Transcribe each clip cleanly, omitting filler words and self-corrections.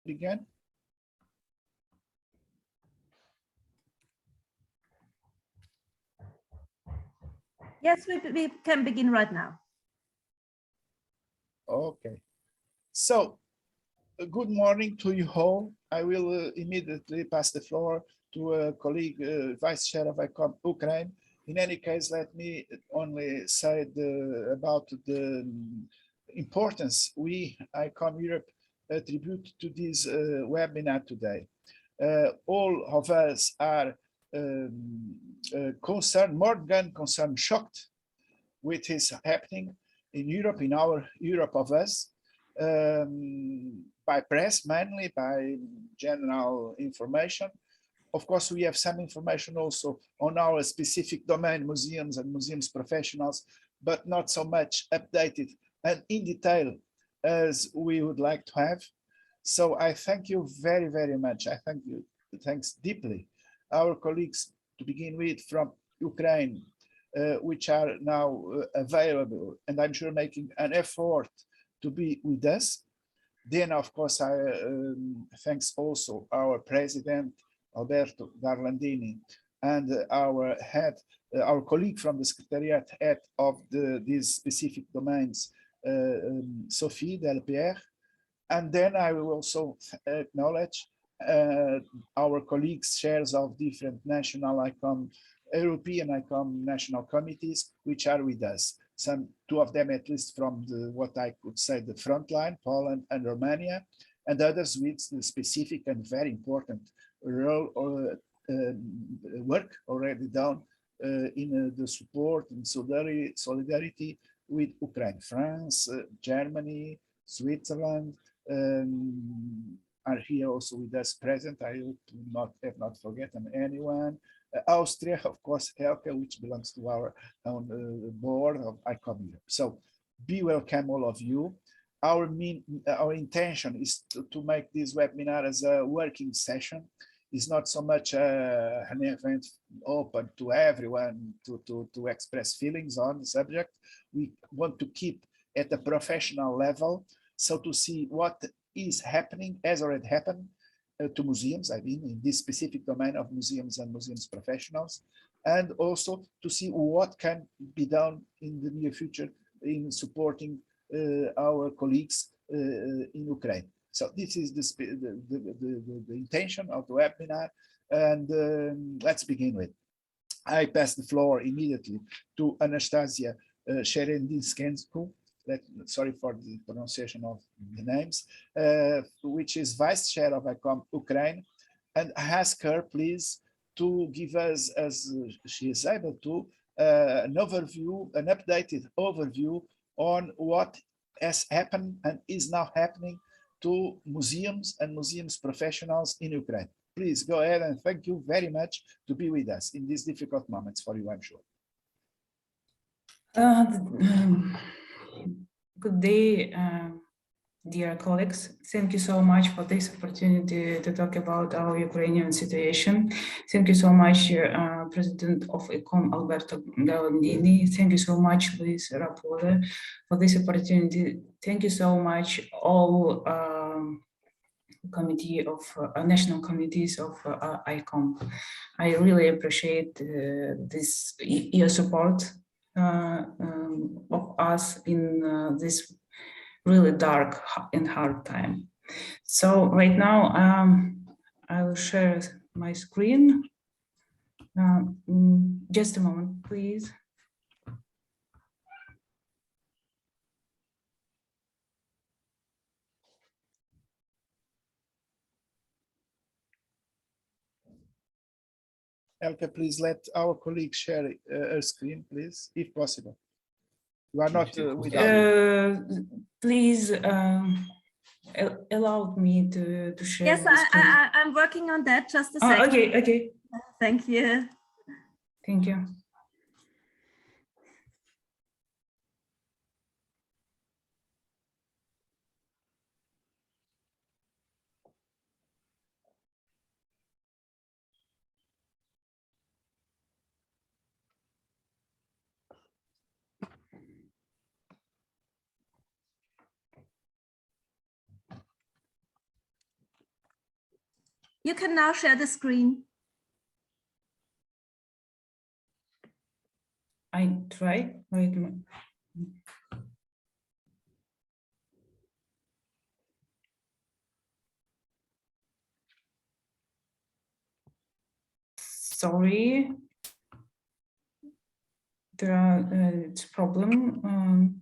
begin? Yes, we can begin right now. Okay. So, good morning to you all. I will immediately pass the floor to a colleague, Vice Chair of ICOM Ukraine. In any case, let me only say about the importance we, ICOM Europe, attribute to this webinar today. All of us are concerned, more than concerned, shocked with what is happening in Europe, in our Europe of us, by press, mainly by general information. Of course, we have some information also on our specific domain, museums and museums professionals, but not so much updated and in detail as we would like to have. So I thank you very, very much. I thank you. Thanks deeply. Our colleagues, to begin with, from Ukraine, which are now available, and I'm sure making an effort to be with us. Then, of course, I thanks also our president, Alberto Garlandini, and our head, our colleague from the Secretariat head of these specific domains, Sophie Delpierre. And then I will also acknowledge our colleagues, chairs of different national ICOM, European ICOM national committees, which are with us. Two of them at least from what I could say the front line, Poland and Romania, and others with the specific and very important role or work already done in the support and solidarity with Ukraine. France, Germany, Switzerland are here also with us present. I have not forgotten anyone. Austria, of course, Helke, which belongs to our own board of ICOM Europe. So be welcome, all of you. Our intention is to make this webinar as a working session. It's not so much an event open to everyone to express feelings on the subject. We want to keep at a professional level, so to see what is happening, has already happened, to museums, I mean, in this specific domain of museums and museums professionals, and also to see what can be done in the near future in supporting our colleagues in Ukraine. So this is the intention of the webinar, and let's begin with. I pass the floor immediately to Anastasia Sherendinskenko. Sorry for the pronunciation of the names, which is Vice Chair of ICOM Ukraine, and ask her, please, to give us, as she is able to, an overview, an updated overview on what has happened and is now happening to museums and museums professionals in Ukraine. Please go ahead, and thank you very much to be with us in these difficult moments for you, I'm sure. Good day, dear colleagues. Thank you so much for this opportunity to talk about our Ukrainian situation. Thank you so much, President of ICOM, Alberto Galandini. Thank you so much, Luis Rapore, for this opportunity. Thank you so much, all committee of national committees of ICOM. I really appreciate your support of us in this really dark and hard time. So right now, I will share my screen. Just a moment, please. Elke, please let our colleague share her screen, please, if possible. You are not without. Please allow me to share. Yes, I'm working on that. Just a second. Okay. Thank you. Thank you. You can now share the screen. I try. Wait a minute. Sorry. There are it's a problem.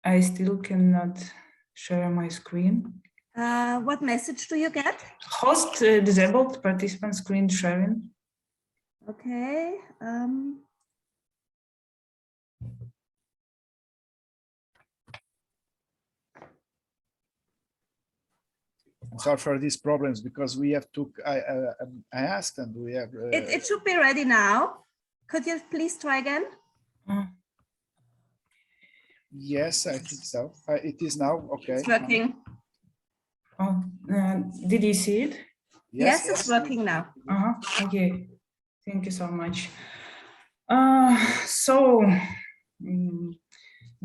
I still cannot share my screen. What message do you get? Host disabled, participant screen sharing. Okay. I'm sorry for these problems because we have to. I asked and we have. It should be ready now. Could you please try again? Yes, I think so. It is now. Okay. It's working. Oh, did you see it? Yes, it's working now. Okay. Thank you so much.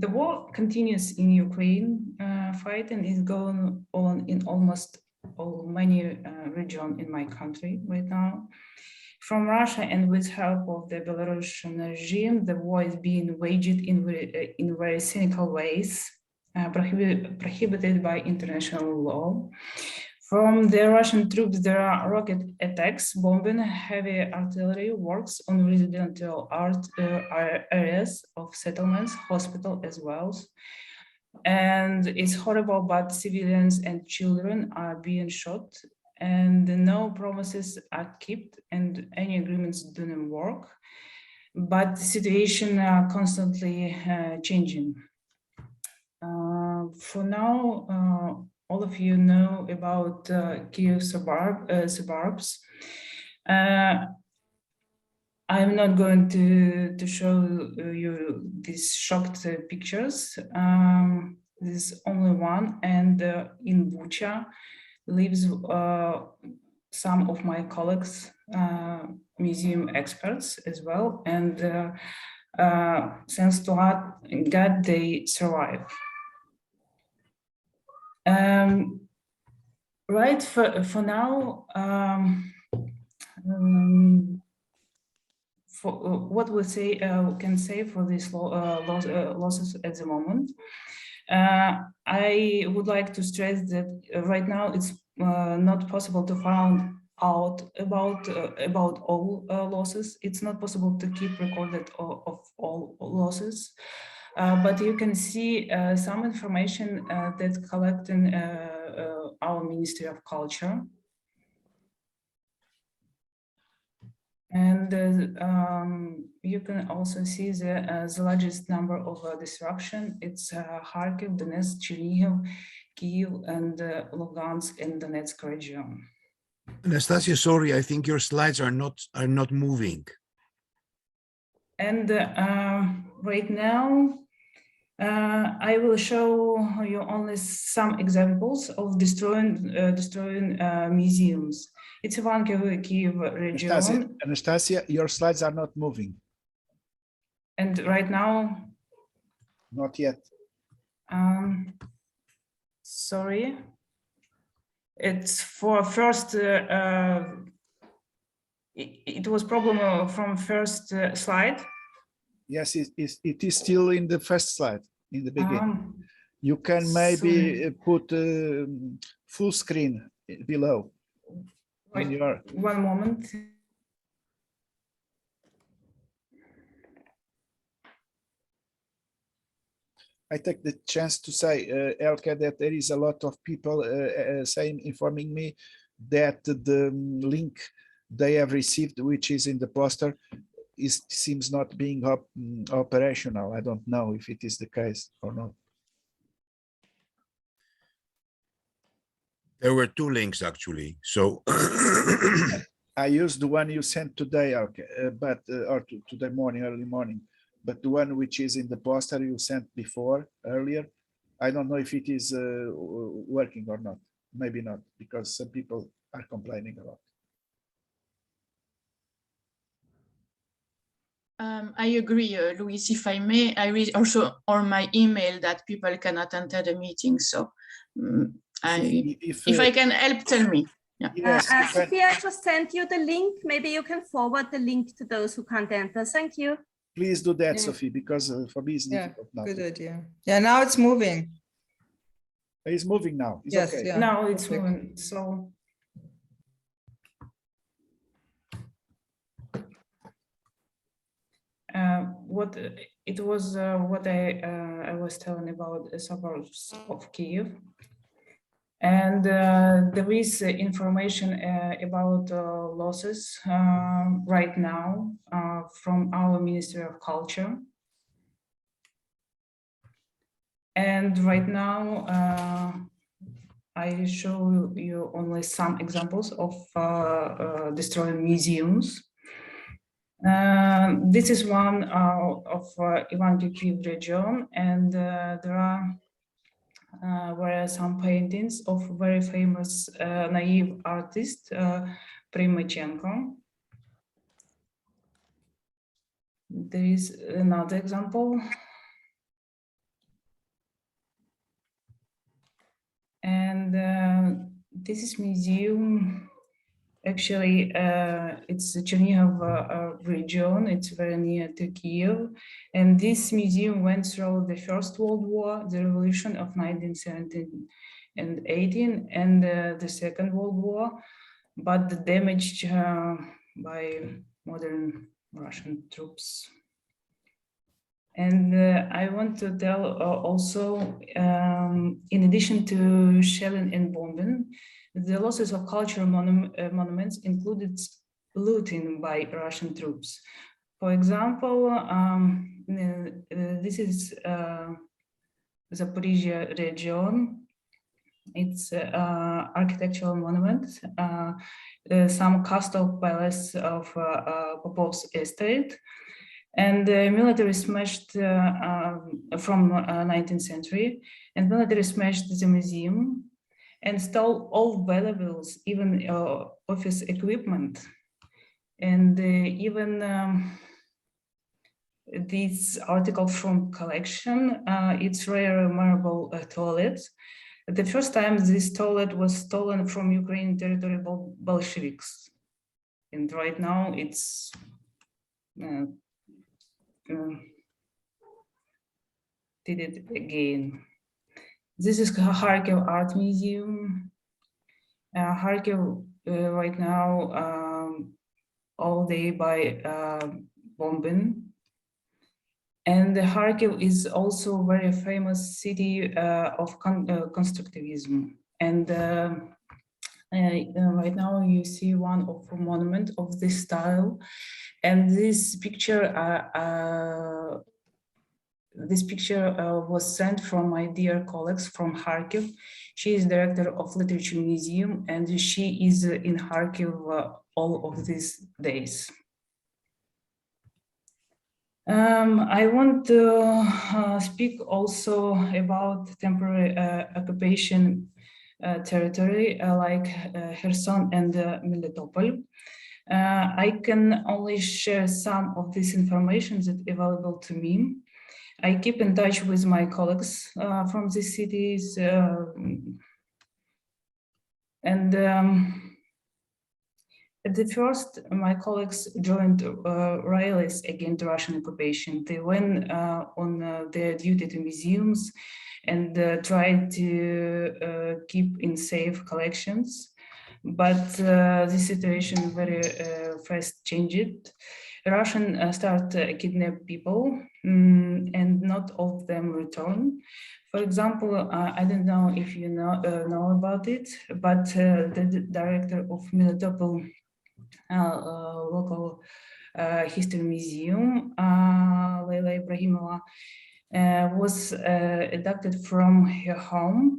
The war continues in Ukraine. Fighting is going on in almost many regions in my country right now. From Russia and with help of the Belarusian regime, the war is being waged in very cynical ways, prohibited by international law. From the Russian troops, there are rocket attacks, bombing, heavy artillery works on residential areas of settlements, hospital as well. And it's horrible, but civilians and children are being shot, and no promises are kept, and any agreements do not work. But the situation are constantly changing. For now, all of you know about Kiev suburbs. I'm not going to show you these shocked pictures. There's only one, and in Bucha lives some of my colleagues, museum experts as well, and thanks to God, they survive. Right, for now, for what we can say for these losses at the moment, I would like to stress that right now it's not possible to find out about all losses. It's not possible to keep recorded of all losses. But you can see some information that's collected our Ministry of Culture. And you can also see the largest number of disruption. It's Kharkiv, Donetsk, Chernihiv, Kyiv, and Lugansk and Donetsk region. Anastasia, sorry, I think your slides are not moving. And right now, I will show you only some examples of destroying museums. It's Kyiv region. Anastasia, your slides are not moving. And right now? Not yet. Sorry. It's for first, it was problem from first slide. Yes, it is still in the first slide, in the beginning. You can maybe put full screen below. Wait, one moment. I take the chance to say, Elke, that there is a lot of people informing me that the link they have received, which is in the poster, seems not being operational. I don't know if it is the case or not. There were two links actually, so I used the one you sent today, okay, but or today morning, early morning, but the one which is in the poster you sent earlier, I don't know if it is working or not. Maybe not, because some people are complaining a lot. I agree, Louise, if I may. I read also on my email that people cannot enter the meeting. So if I can help, tell me. Yeah. Yes, Sophia, I just sent you the link. Maybe you can forward the link to those who can't enter. Thank you. please do that, Yeah. Sophie, because for me it's Yeah, difficult now. good idea. Yeah, now it's moving. It's moving now. It's Yes, okay. yeah. Now it's perfect. moving. So what it was what I was telling about the suburbs of Kiev, and there is information about losses right now from our Ministry of Culture. And right now, I show you only some examples of destroyed museums. This is one of Ivano-Kyiv region, and there were some paintings of very famous naive artist Primachenko. There is another example. And this is museum. Actually, it's the Chernihiv region. It's very near to Kiev. And this museum went through the First World War, the revolution of 1917 and 18, and the Second World War, but the damage by modern Russian troops. And I want to tell also, in addition to shelling and bombing, the losses of cultural monuments included looting by Russian troops. For example, this is Zaporizhia region. It's architectural monument, some castle palace of Popov's estate. And the military smashed from 19th century, and military smashed the museum and stole all valuables, even office equipment. And even this article from collection, it's rare marble toilet. The first time this toilet was stolen from Ukrainian territory by Bolsheviks. And right now it's did it again. This is Kharkiv Art Museum. Kharkiv right now all day by bombing. And Kharkiv is also a very famous city of constructivism. And right now you see one of a monument of this style. And this picture was sent from my dear colleagues from Kharkiv. She is director of Literature Museum, and she is in Kharkiv all of these days. I want to speak also about temporary occupation territory like Kherson and Melitopol. I can only share some of this information that available to me. I keep in touch with my colleagues from these cities, and at the first, my colleagues joined rallies against Russian occupation. They went on their duty to museums and tried to keep in safe collections. But the situation very fast changed. Russians start kidnap people, and not all of them return. For example, I don't know if you know about it, but the director of Melitopol local history museum, Leila Ibrahimova, was abducted from her home.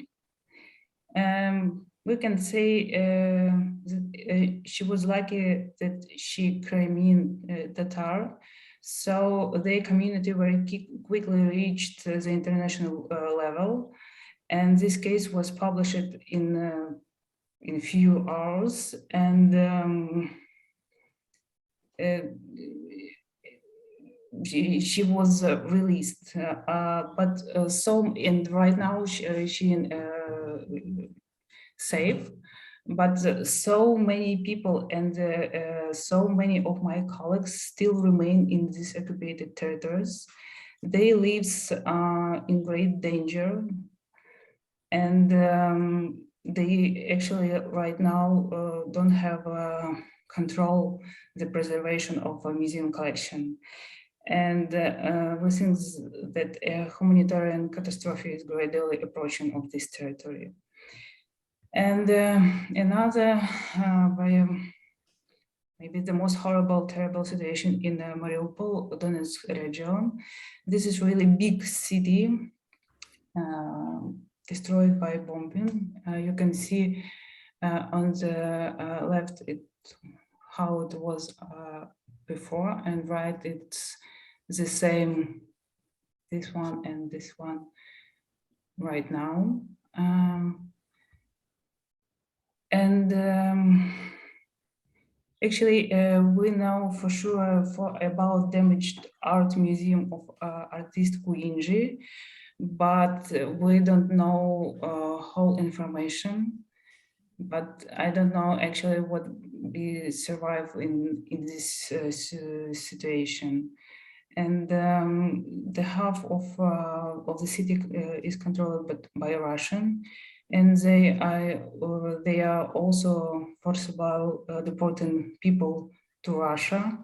We can say that she was lucky that she Crimean Tatar, so their community very quickly reached the international level, and this case was published in a few hours, and she was released, but and right now she safe. But so many people and so many of my colleagues still remain in these occupied territories. They live in great danger, and they actually right now don't have control the preservation of a museum collection. And we think that a humanitarian catastrophe is gradually approaching of this territory. And another maybe the most horrible, terrible situation in Mariupol, Donetsk region. This is really big city destroyed by bombing. You can see on the left how it was before, and right it's the same, this one and this one right now. Actually, we know for sure about damaged art museum of artist Kuinji, but we don't know whole information. But I don't know actually what we survive in this situation. And the half of the city is controlled by Russian, and they are also forcible deporting people to Russia,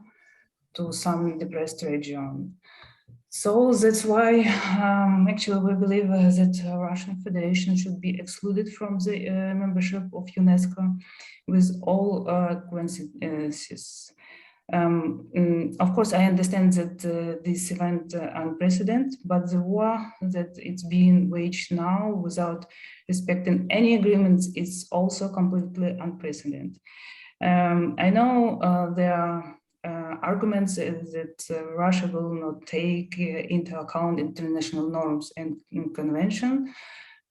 to some depressed region. So that's why actually we believe that Russian Federation should be excluded from the membership of UNESCO with all consequences. Of course, I understand that this event unprecedented, but the war that it's being waged now without respecting any agreements is also completely unprecedented. I know there are arguments that Russia will not take into account international norms and convention,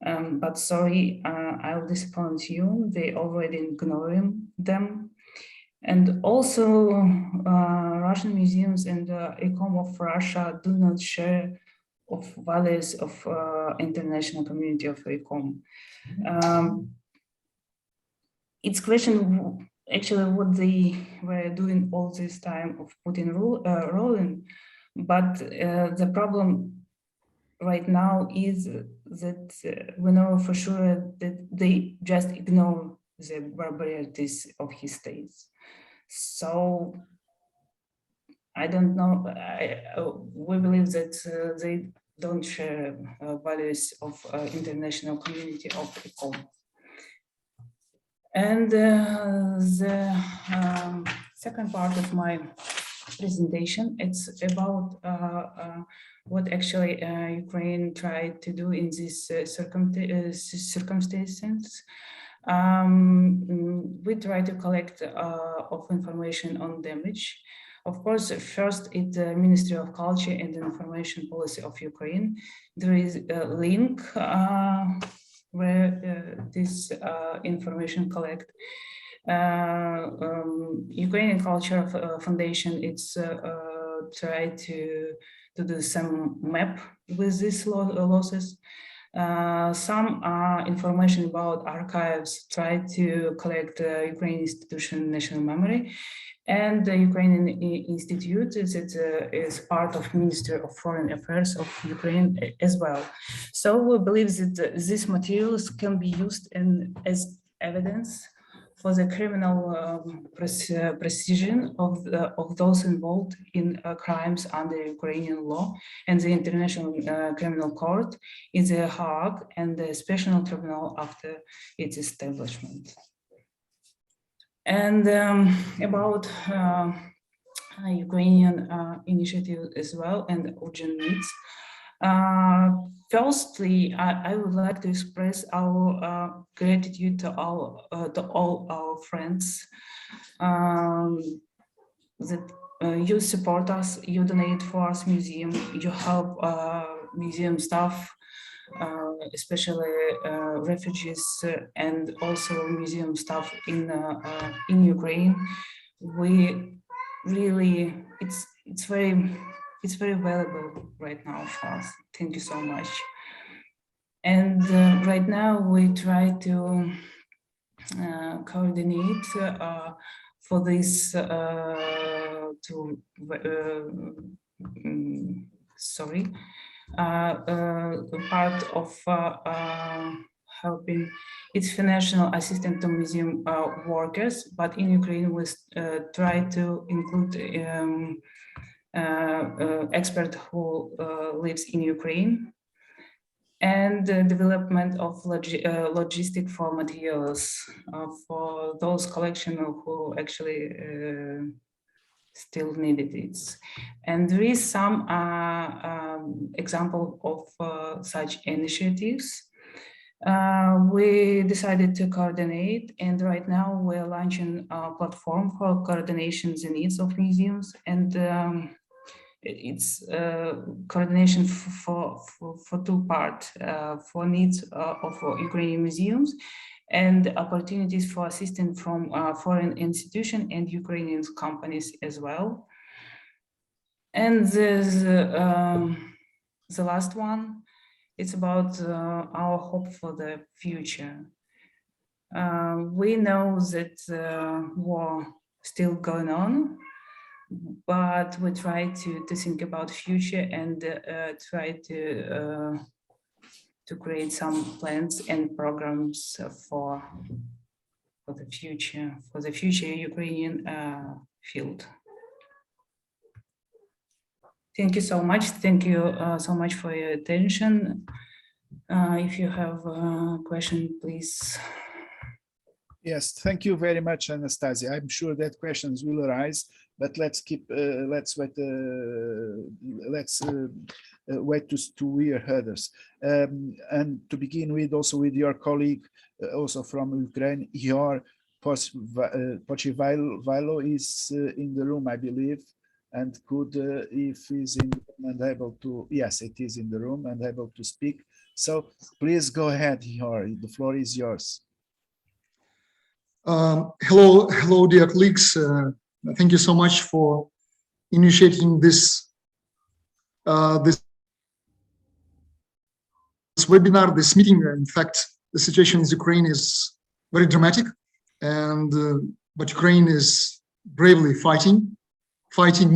but sorry, I'll disappoint you. They already ignoring them. And also, Russian museums and ICOM of Russia do not share of values of international community of ICOM. It's question actually what they were doing all this time of putting rolling, but the problem right now is that we know for sure that they just ignore the barbarities of his states. So I don't know. We believe that they don't share values of international community of ICOM. And the second part of my presentation, it's about what actually Ukraine tried to do in these circumstances. We try to collect of information on damage. Of course, first it's the Ministry of Culture and Information Policy of Ukraine. There is a link where this information collect. Ukrainian Culture Foundation, it's try to do some map with these losses. Some information about archives try to collect Ukrainian institution national memory, and the Ukrainian Institute that is part of Ministry of Foreign Affairs of Ukraine as well. So we believe that these materials can be used as evidence for the criminal precision of those involved in crimes under Ukrainian law and the International Criminal Court in The Hague and the Special Tribunal after its establishment. And about Ukrainian initiative as well and urgent needs. Firstly, I would like to express our gratitude to all our friends that you support us, you donate for us museum, you help museum staff, especially refugees and also museum staff in Ukraine. We really, it's very it's very valuable right now for us. Thank you so much. And right now we try to coordinate for this part of helping. It's financial assistance to museum workers, but in Ukraine we try to include expert who lives in Ukraine, and the development of logistic for materials for those collection who actually still needed it. And there is some example of such initiatives. We decided to coordinate, and right now we're launching a platform for coordination the needs of museums, and it's coordination for two parts, for needs of Ukrainian museums and opportunities for assistance from foreign institutions and Ukrainian companies as well. And there's the last one, it's about our hope for the future. We know that war still going on, but we try to think about future and try to create some plans and programs for the future Ukrainian field. Thank you so much. Thank you so much for your attention. If you have a question, please. Yes, thank you very much, Anastasia. I'm sure that questions will arise, but let's wait to hear others. And to begin with, also with your colleague, also from Ukraine, Ihor Pochivalo is in the room, I believe, and could, if he's in and able to, yes, it is in the room and able to speak. So please go ahead, Ihor, the floor is yours. Hello, dear colleagues. Thank you so much for initiating this this webinar, this meeting. In fact, the situation in Ukraine is very dramatic, and but Ukraine is bravely fighting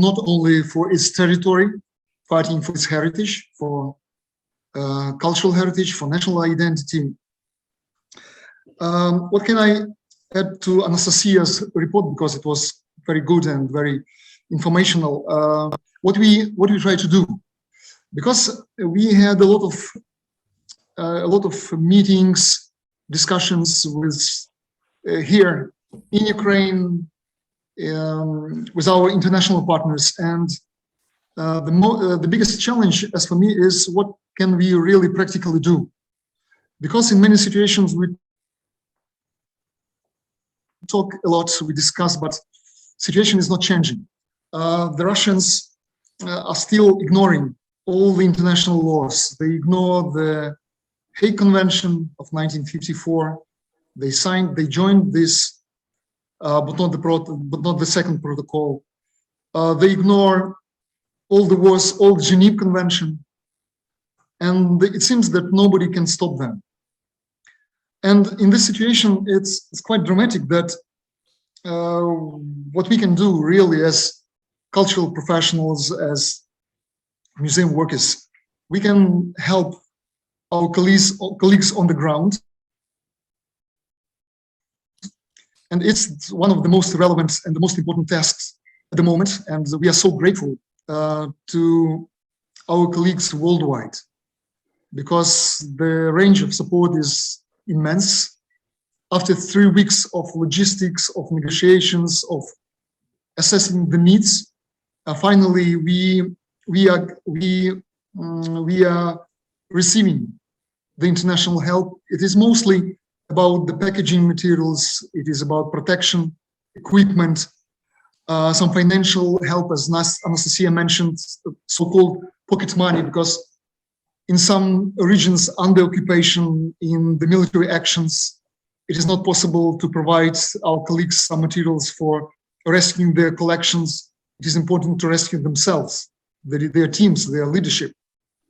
not only for its territory, fighting for its heritage, for cultural heritage, for national identity. What can I add to Anastasia's report, because it was very good and very informational? What we try to do, because we had a lot of meetings, discussions with here in Ukraine, with our international partners, and the biggest challenge, as for me, is what can we really practically do, because in many situations we talk a lot, we discuss, but situation is not changing. The Russians are still ignoring all the international laws. They ignore the Hague Convention of 1954. They joined this, but not the second protocol. They ignore all the wars, all the Geneva Convention, and it seems that nobody can stop them. And in this situation, it's quite dramatic that what we can do really as cultural professionals, as museum workers, we can help our colleagues on the ground. And it's one of the most relevant and the most important tasks at the moment. And we are so grateful to our colleagues worldwide, because the range of support is immense. After 3 weeks of logistics, of negotiations, of assessing the needs, finally we are receiving the international help. It is mostly about the packaging materials. It is about protection, equipment, some financial help, as Anastasia mentioned, so-called pocket money, because in some regions under occupation, in the military actions, it is not possible to provide our colleagues some materials for rescuing their collections. It is important to rescue themselves. their teams, their leadership,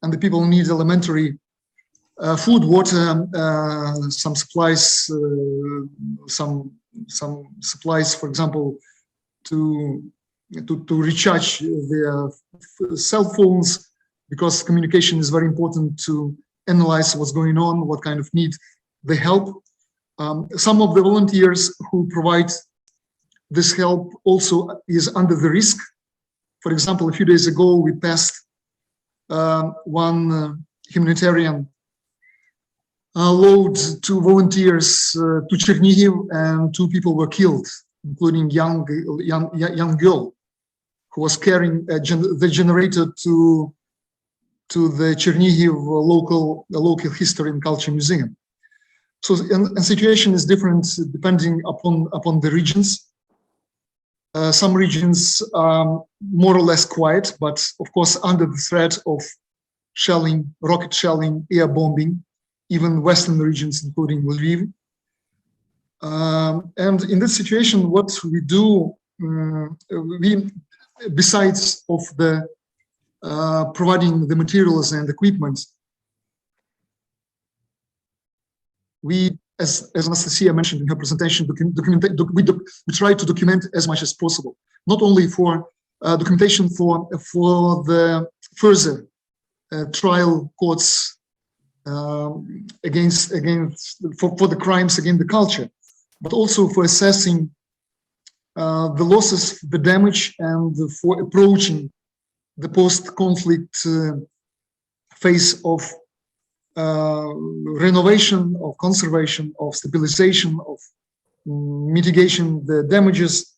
and the people need elementary food, water, some supplies, some supplies, for example, to recharge their cell phones, because communication is very important to analyze what's going on, what kind of need they help. Some of the volunteers who provide this help also is under the risk. For example, a few days ago, we passed one humanitarian load to volunteers to Chernihiv, and 2 people were killed, including young girl who was carrying the generator to the Chernihiv local history and culture museum. So, and situation is different depending upon the regions. Some regions are more or less quiet, but of course under the threat of shelling, rocket shelling, air bombing, even western regions, including Lviv. And in this situation, what we do, we, besides of the providing the materials and equipment, we, as Anastasia mentioned in her presentation, we try to document as much as possible, not only for documentation for the further trial courts against for the crimes against the culture, but also for assessing the losses, the damage, and for approaching the post-conflict phase of renovation, of conservation, of stabilization, of mitigation the damages.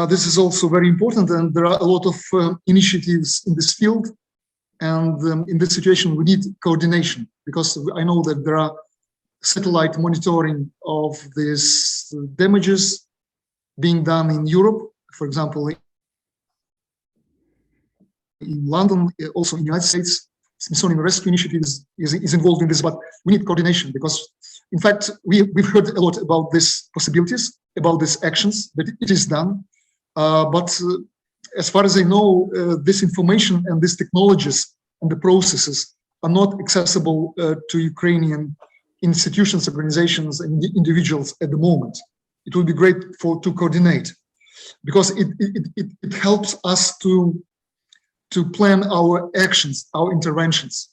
This is also very important, and there are a lot of initiatives in this field. And in this situation, we need coordination, because I know that there are satellite monitoring of these damages being done in Europe, for example, in London, also in the United States. Smithsonian Rescue Initiative is involved in this, but we need coordination, because, in fact, we've heard a lot about these possibilities, about these actions, that it is done. But as far as I know, this information and these technologies and the processes are not accessible to Ukrainian institutions, organizations, and individuals at the moment. It would be great to coordinate, because it helps us to plan our actions, our interventions.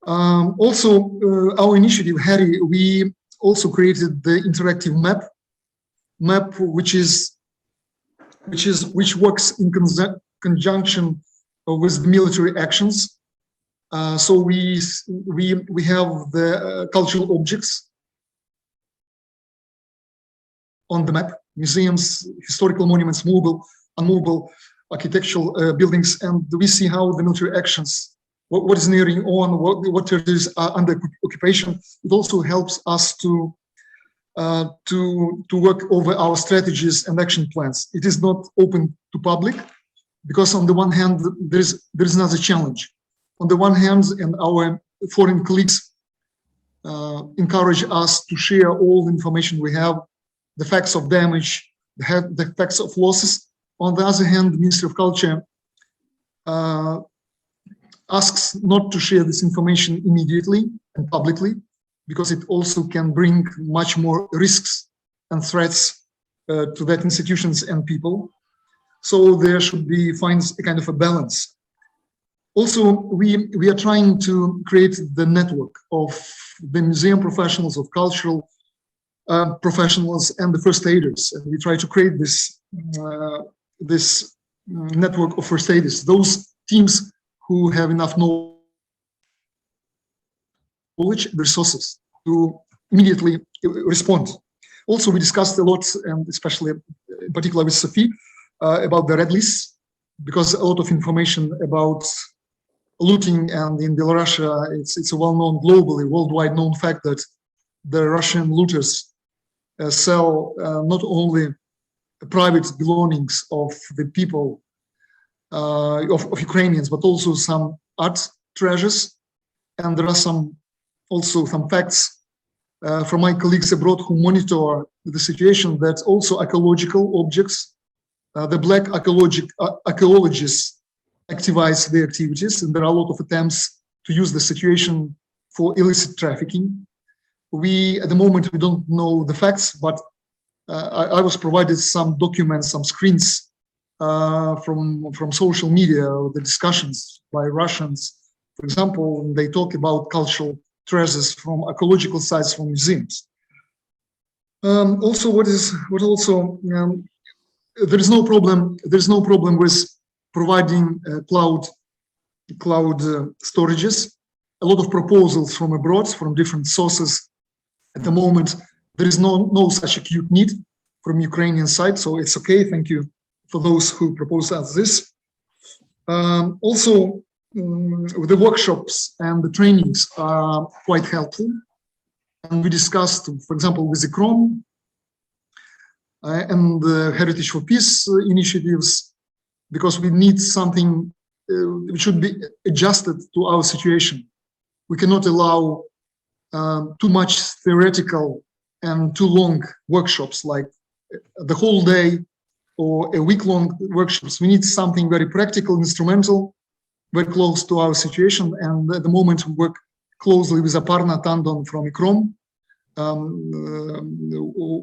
Also, our initiative, Harry, we also created the interactive map, which works in conjunction with military actions. So we have the cultural objects on the map: museums, historical monuments, movable, unmovable, architectural buildings, and we see how the military actions, what is nearing on, what territories are under occupation. It also helps us to work over our strategies and action plans. It is not open to public, because on the one hand, there's another challenge. On the one hand, and our foreign colleagues encourage us to share all the information we have, the facts of damage, the facts of losses. On the other hand, the Ministry of Culture asks not to share this information immediately and publicly, because it also can bring much more risks and threats to that institutions and people. So there should be finds a kind of a balance. Also, we are trying to create the network of the museum professionals, of cultural professionals, and the first aiders. And we try to create this network of first aiders, those teams who have enough knowledge, resources to immediately respond. Also, we discussed a lot, and especially in particular with Sophie, about the red lists, because a lot of information about looting, and in Belarus, it's a well-known, globally, worldwide known fact that the Russian looters sell not only private belongings of the people, of Ukrainians, but also some art treasures. And there are also some facts from my colleagues abroad who monitor the situation, that also archaeological objects, the black archaeologists activize their activities, and there are a lot of attempts to use the situation for illicit trafficking. We, at the moment, we don't know the facts, but I was provided some documents, some screens from social media, the discussions by Russians. For example, they talk about cultural treasures from archaeological sites from museums. Also, there is no problem. There's no problem with providing cloud storages. A lot of proposals from abroad, from different sources. At the moment, there is no such acute need from Ukrainian side, so it's okay. Thank you for those who propose us this. Also, the workshops and the trainings are quite helpful. And we discussed, for example, with ICOM and the Heritage for Peace initiatives, because we need something which should be adjusted to our situation. We cannot allow too much theoretical and too long workshops, like the whole day or a week-long workshops. We need something very practical, instrumental, very close to our situation. And at the moment, we work closely with Aparna Tandon from ICOM,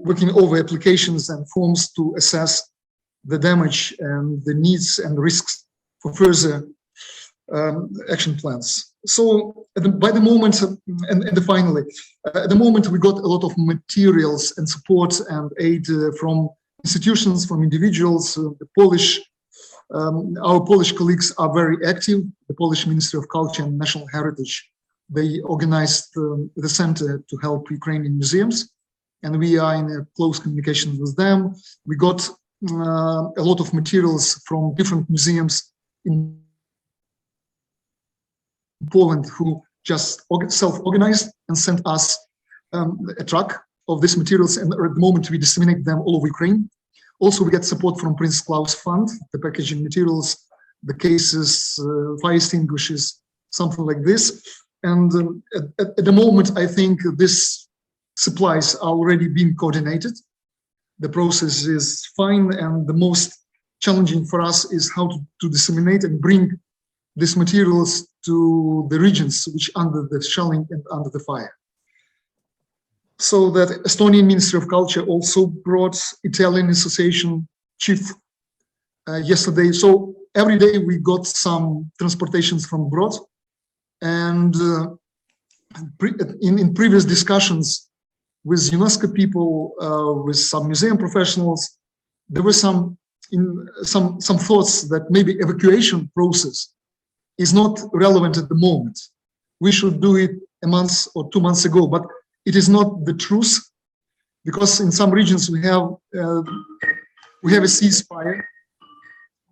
working over applications and forms to assess the damage and the needs and risks for further action plans. So by the moment, and finally, at the moment, we got a lot of materials and support and aid from institutions, from individuals. The Polish, our Polish colleagues are very active. The Polish Ministry of Culture and National Heritage, they organized the center to help Ukrainian museums, and we are in a close communication with them. We got a lot of materials from different museums in Poland who just self-organized and sent us a truck of these materials, and at the moment we disseminate them all over Ukraine. Also, we get support from Prince Claus Fund, the packaging materials, the cases, fire extinguishers, something like this. And at the moment, I think these supplies are already being coordinated. The process is fine, and the most challenging for us is how to disseminate and bring these materials to the regions which under the shelling and under the fire. So that Estonian Ministry of Culture also brought Italian Association chief yesterday. So every day we got some transportations from abroad. And in previous discussions with UNESCO people, with some museum professionals, there were some thoughts that maybe evacuation process is not relevant at the moment. We should do it a month or 2 months ago, but it is not the truth, because in some regions we have a ceasefire,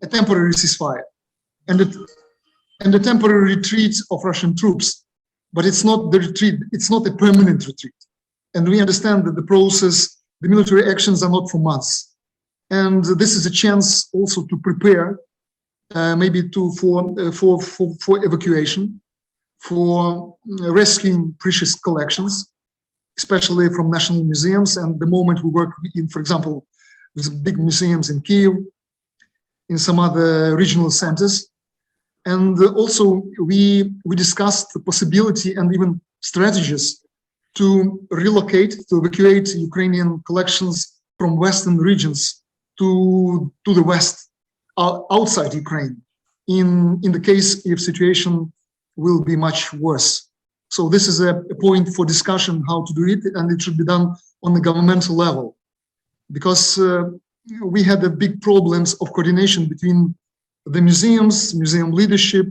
a temporary ceasefire, and the temporary retreat of Russian troops, but it's not the retreat, it's not a permanent retreat. And we understand that the process, the military actions are not for months. And this is a chance also to prepare maybe for evacuation, for rescuing precious collections, especially from national museums. And the moment we work in, for example, with big museums in Kiev, in some other regional centers. And also we discussed the possibility and even strategies to relocate, to evacuate Ukrainian collections from Western regions to the West, outside Ukraine, in the case if situation will be much worse. So this is a point for discussion how to do it, and it should be done on the governmental level, because we had a big problems of coordination between the museums, museum leadership,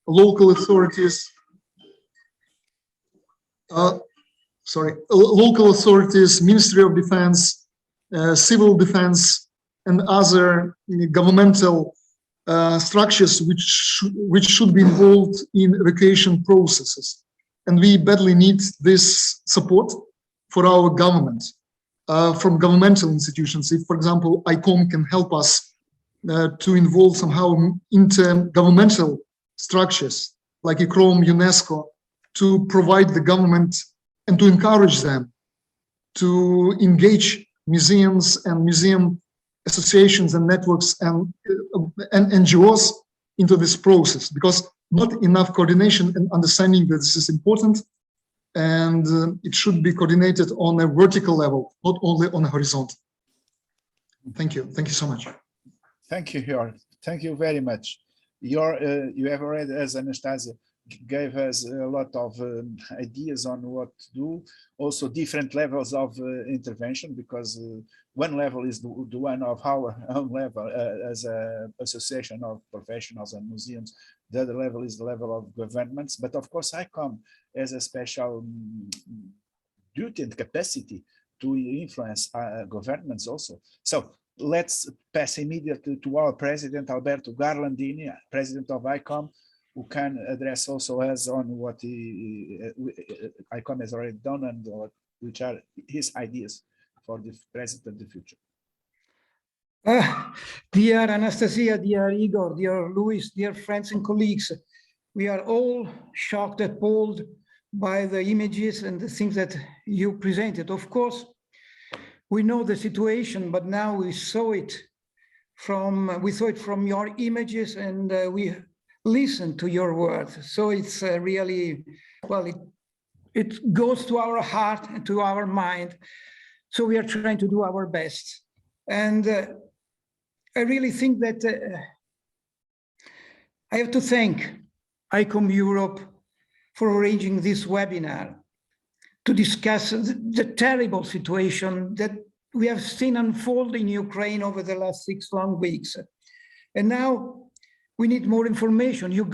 local authorities, local authorities, Ministry of Defense, civil defense, and other governmental structures which should be involved in evacuation processes. And we badly need this support for our government, from governmental institutions. If, for example, ICOM can help us to involve somehow intergovernmental structures like ICOM, UNESCO, to provide the government and to encourage them to engage museums and museum associations and networks and NGOs into this process, because not enough coordination and understanding that this is important, and it should be coordinated on a vertical level, not only on a horizontal. Thank you. Thank you so much. Thank you, Jörg. Thank you very much. You have already, as Anastasia gave us a lot of ideas on what to do, also different levels of intervention, because one level is the one of our own level as an association of professionals and museums. The other level is the level of governments. But of course, ICOM has a special duty and capacity to influence governments also. So let's pass immediately to our president, Alberto Garlandini, president of ICOM, who can address also us on what ICOM has already done and which are his ideas for the present and the future. Dear Anastasia, dear Igor, dear Luis, dear friends and colleagues, we are all shocked, appalled by the images and the things that you presented. Of course, we know the situation, but now we saw it from your images, and we listened to your words. So it's really, well, it goes to our heart and to our mind. So we are trying to do our best. And I really think that I have to thank ICOM Europe for arranging this webinar to discuss the terrible situation that we have seen unfold in Ukraine over the last 6 long weeks. And now we need more information. You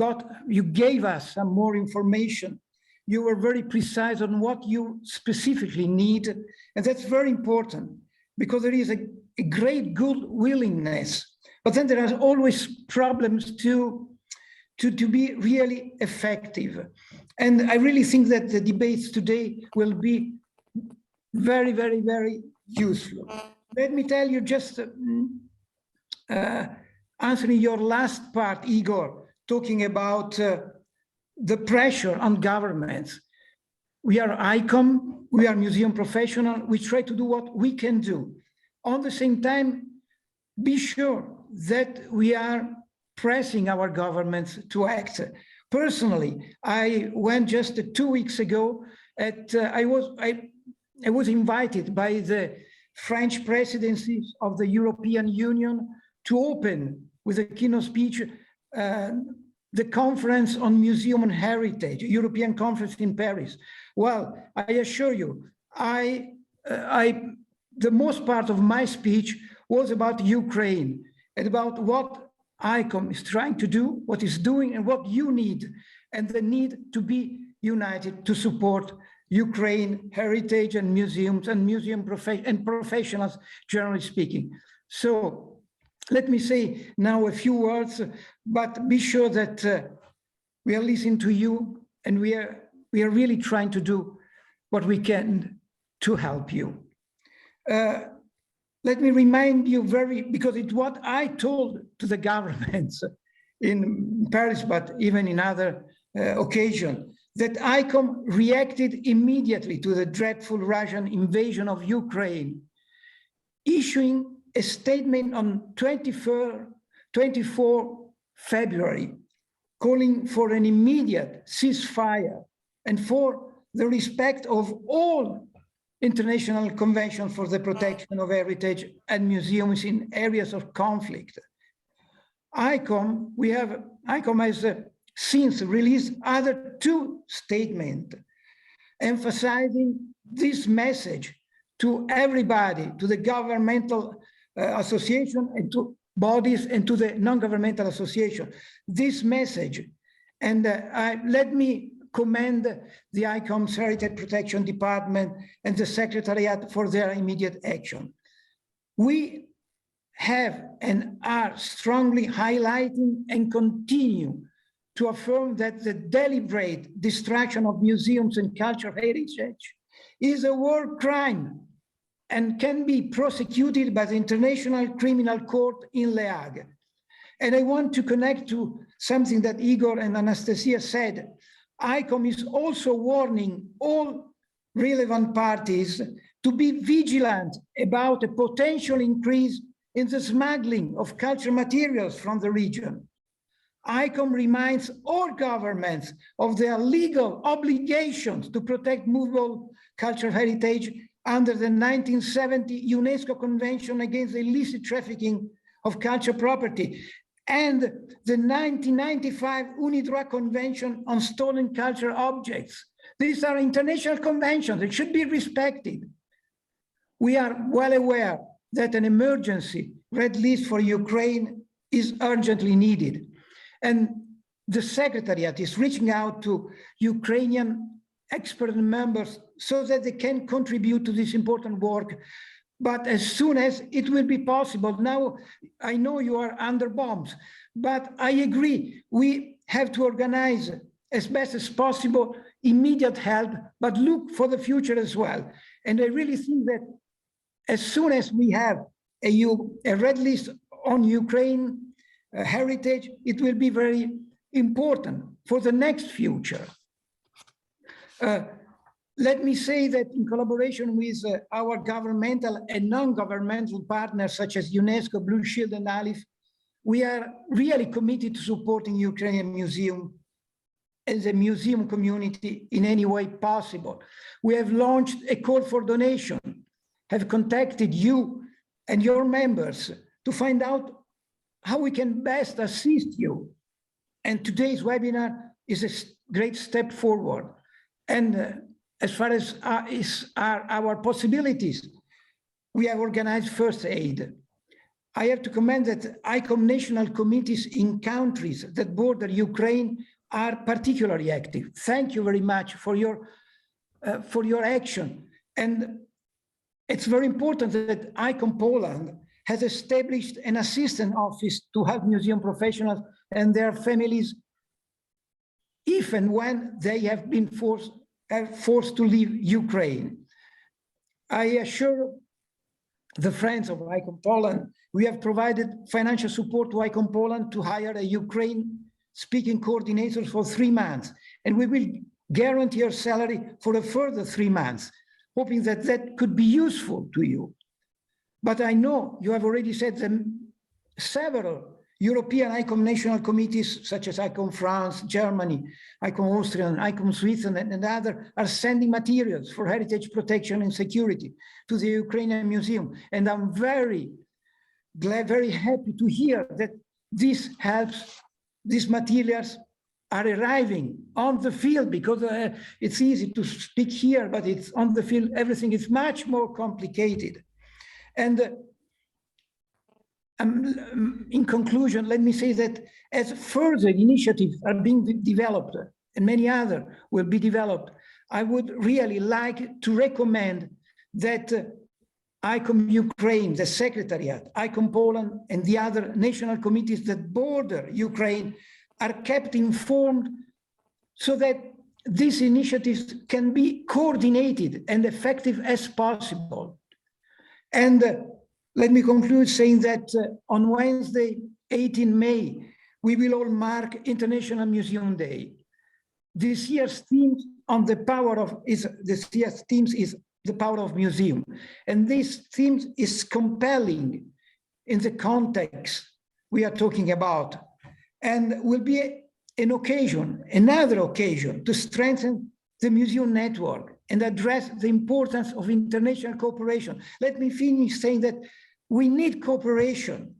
gave us some more information. You were very precise on what you specifically need. And that's very important, because there is a great good willingness, but then there are always problems to be really effective. And I really think that the debates today will be very, very, very useful. Let me tell you, just answering your last part, Igor, talking about the pressure on governments. We are ICOM, we are museum professional, we try to do what we can do. On the same time, be sure that we are pressing our governments to act. Personally, I went just 2 weeks ago I was invited by the French presidency of the European Union to open with a keynote speech the conference on museum and heritage, European conference in Paris. Well, I assure you, the most part of my speech was about Ukraine and about what ICOM is trying to do, what it's doing, and what you need, and the need to be united to support Ukraine heritage and museums and professionals, generally speaking. So let me say now a few words, but be sure that we are listening to you, and we are really trying to do what we can to help you. Let me remind you because it's what I told to the governments in Paris, but even in other occasions, that ICOM reacted immediately to the dreadful Russian invasion of Ukraine, issuing a statement on 24 February, calling for an immediate ceasefire and for the respect of all international conventions for the protection of heritage and museums in areas of conflict. ICOM has since released other 2 statements emphasizing this message to everybody, to the governmental association and to bodies and to the non-governmental association. This message, and let me commend the ICOM's Heritage Protection Department and the Secretariat for their immediate action. We have and are strongly highlighting and continue to affirm that the deliberate destruction of museums and cultural heritage is a war crime and can be prosecuted by the International Criminal Court in The Hague. And I want to connect to something that Igor and Anastasia said. ICOM is also warning all relevant parties to be vigilant about a potential increase in the smuggling of cultural materials from the region. ICOM reminds all governments of their legal obligations to protect movable cultural heritage under the 1970 UNESCO Convention Against Illicit Trafficking of Cultural Property and the 1995 UNIDROIT Convention on Stolen Cultural Objects. These are international conventions that should be respected. We are well aware that an emergency red list for Ukraine is urgently needed. And the Secretariat is reaching out to Ukrainian expert members so that they can contribute to this important work. But as soon as it will be possible, now I know you are under bombs, but I agree, we have to organize as best as possible immediate help, but look for the future as well. And I really think that as soon as we have a red list on Ukraine heritage, it will be very important for the next future. Let me say that in collaboration with our governmental and non-governmental partners such as UNESCO, Blue Shield and ALIPH, we are really committed to supporting Ukrainian Museum as a museum community in any way possible. We have launched a call for donation, have contacted you and your members to find out how we can best assist you. And today's webinar is a great step forward. And as far as our possibilities, we have organized first aid. I have to commend that ICOM national committees in countries that border Ukraine are particularly active. Thank you very much for your action. And it's very important that ICOM Poland has established an assistance office to help museum professionals and their families if and when they have been forced to leave Ukraine. I assure the friends of ICOM Poland, we have provided financial support to ICOM Poland to hire a Ukraine-speaking coordinator for 3 months, and we will guarantee your salary for a further 3 months, hoping that that could be useful to you. But I know you have already said that several European ICOM national committees, such as ICOM France, Germany, ICOM Austria, ICOM Switzerland, and others, are sending materials for heritage protection and security to the Ukrainian Museum. And I'm very glad, very happy to hear that this helps, these materials are arriving on the field, because it's easy to speak here, but it's on the field, everything is much more complicated. And in conclusion, let me say that as further initiatives are being developed, and many others will be developed, I would really like to recommend that ICOM Ukraine, the Secretariat, ICOM Poland, and the other national committees that border Ukraine are kept informed so that these initiatives can be coordinated and effective as possible. And let me conclude saying that on Wednesday, 18 May, we will all mark International Museum Day. This year's theme on the power of is the power of museum, and this theme is compelling in the context we are talking about, and will be an occasion, another occasion, to strengthen the museum network and address the importance of international cooperation. Let me finish saying that we need cooperation.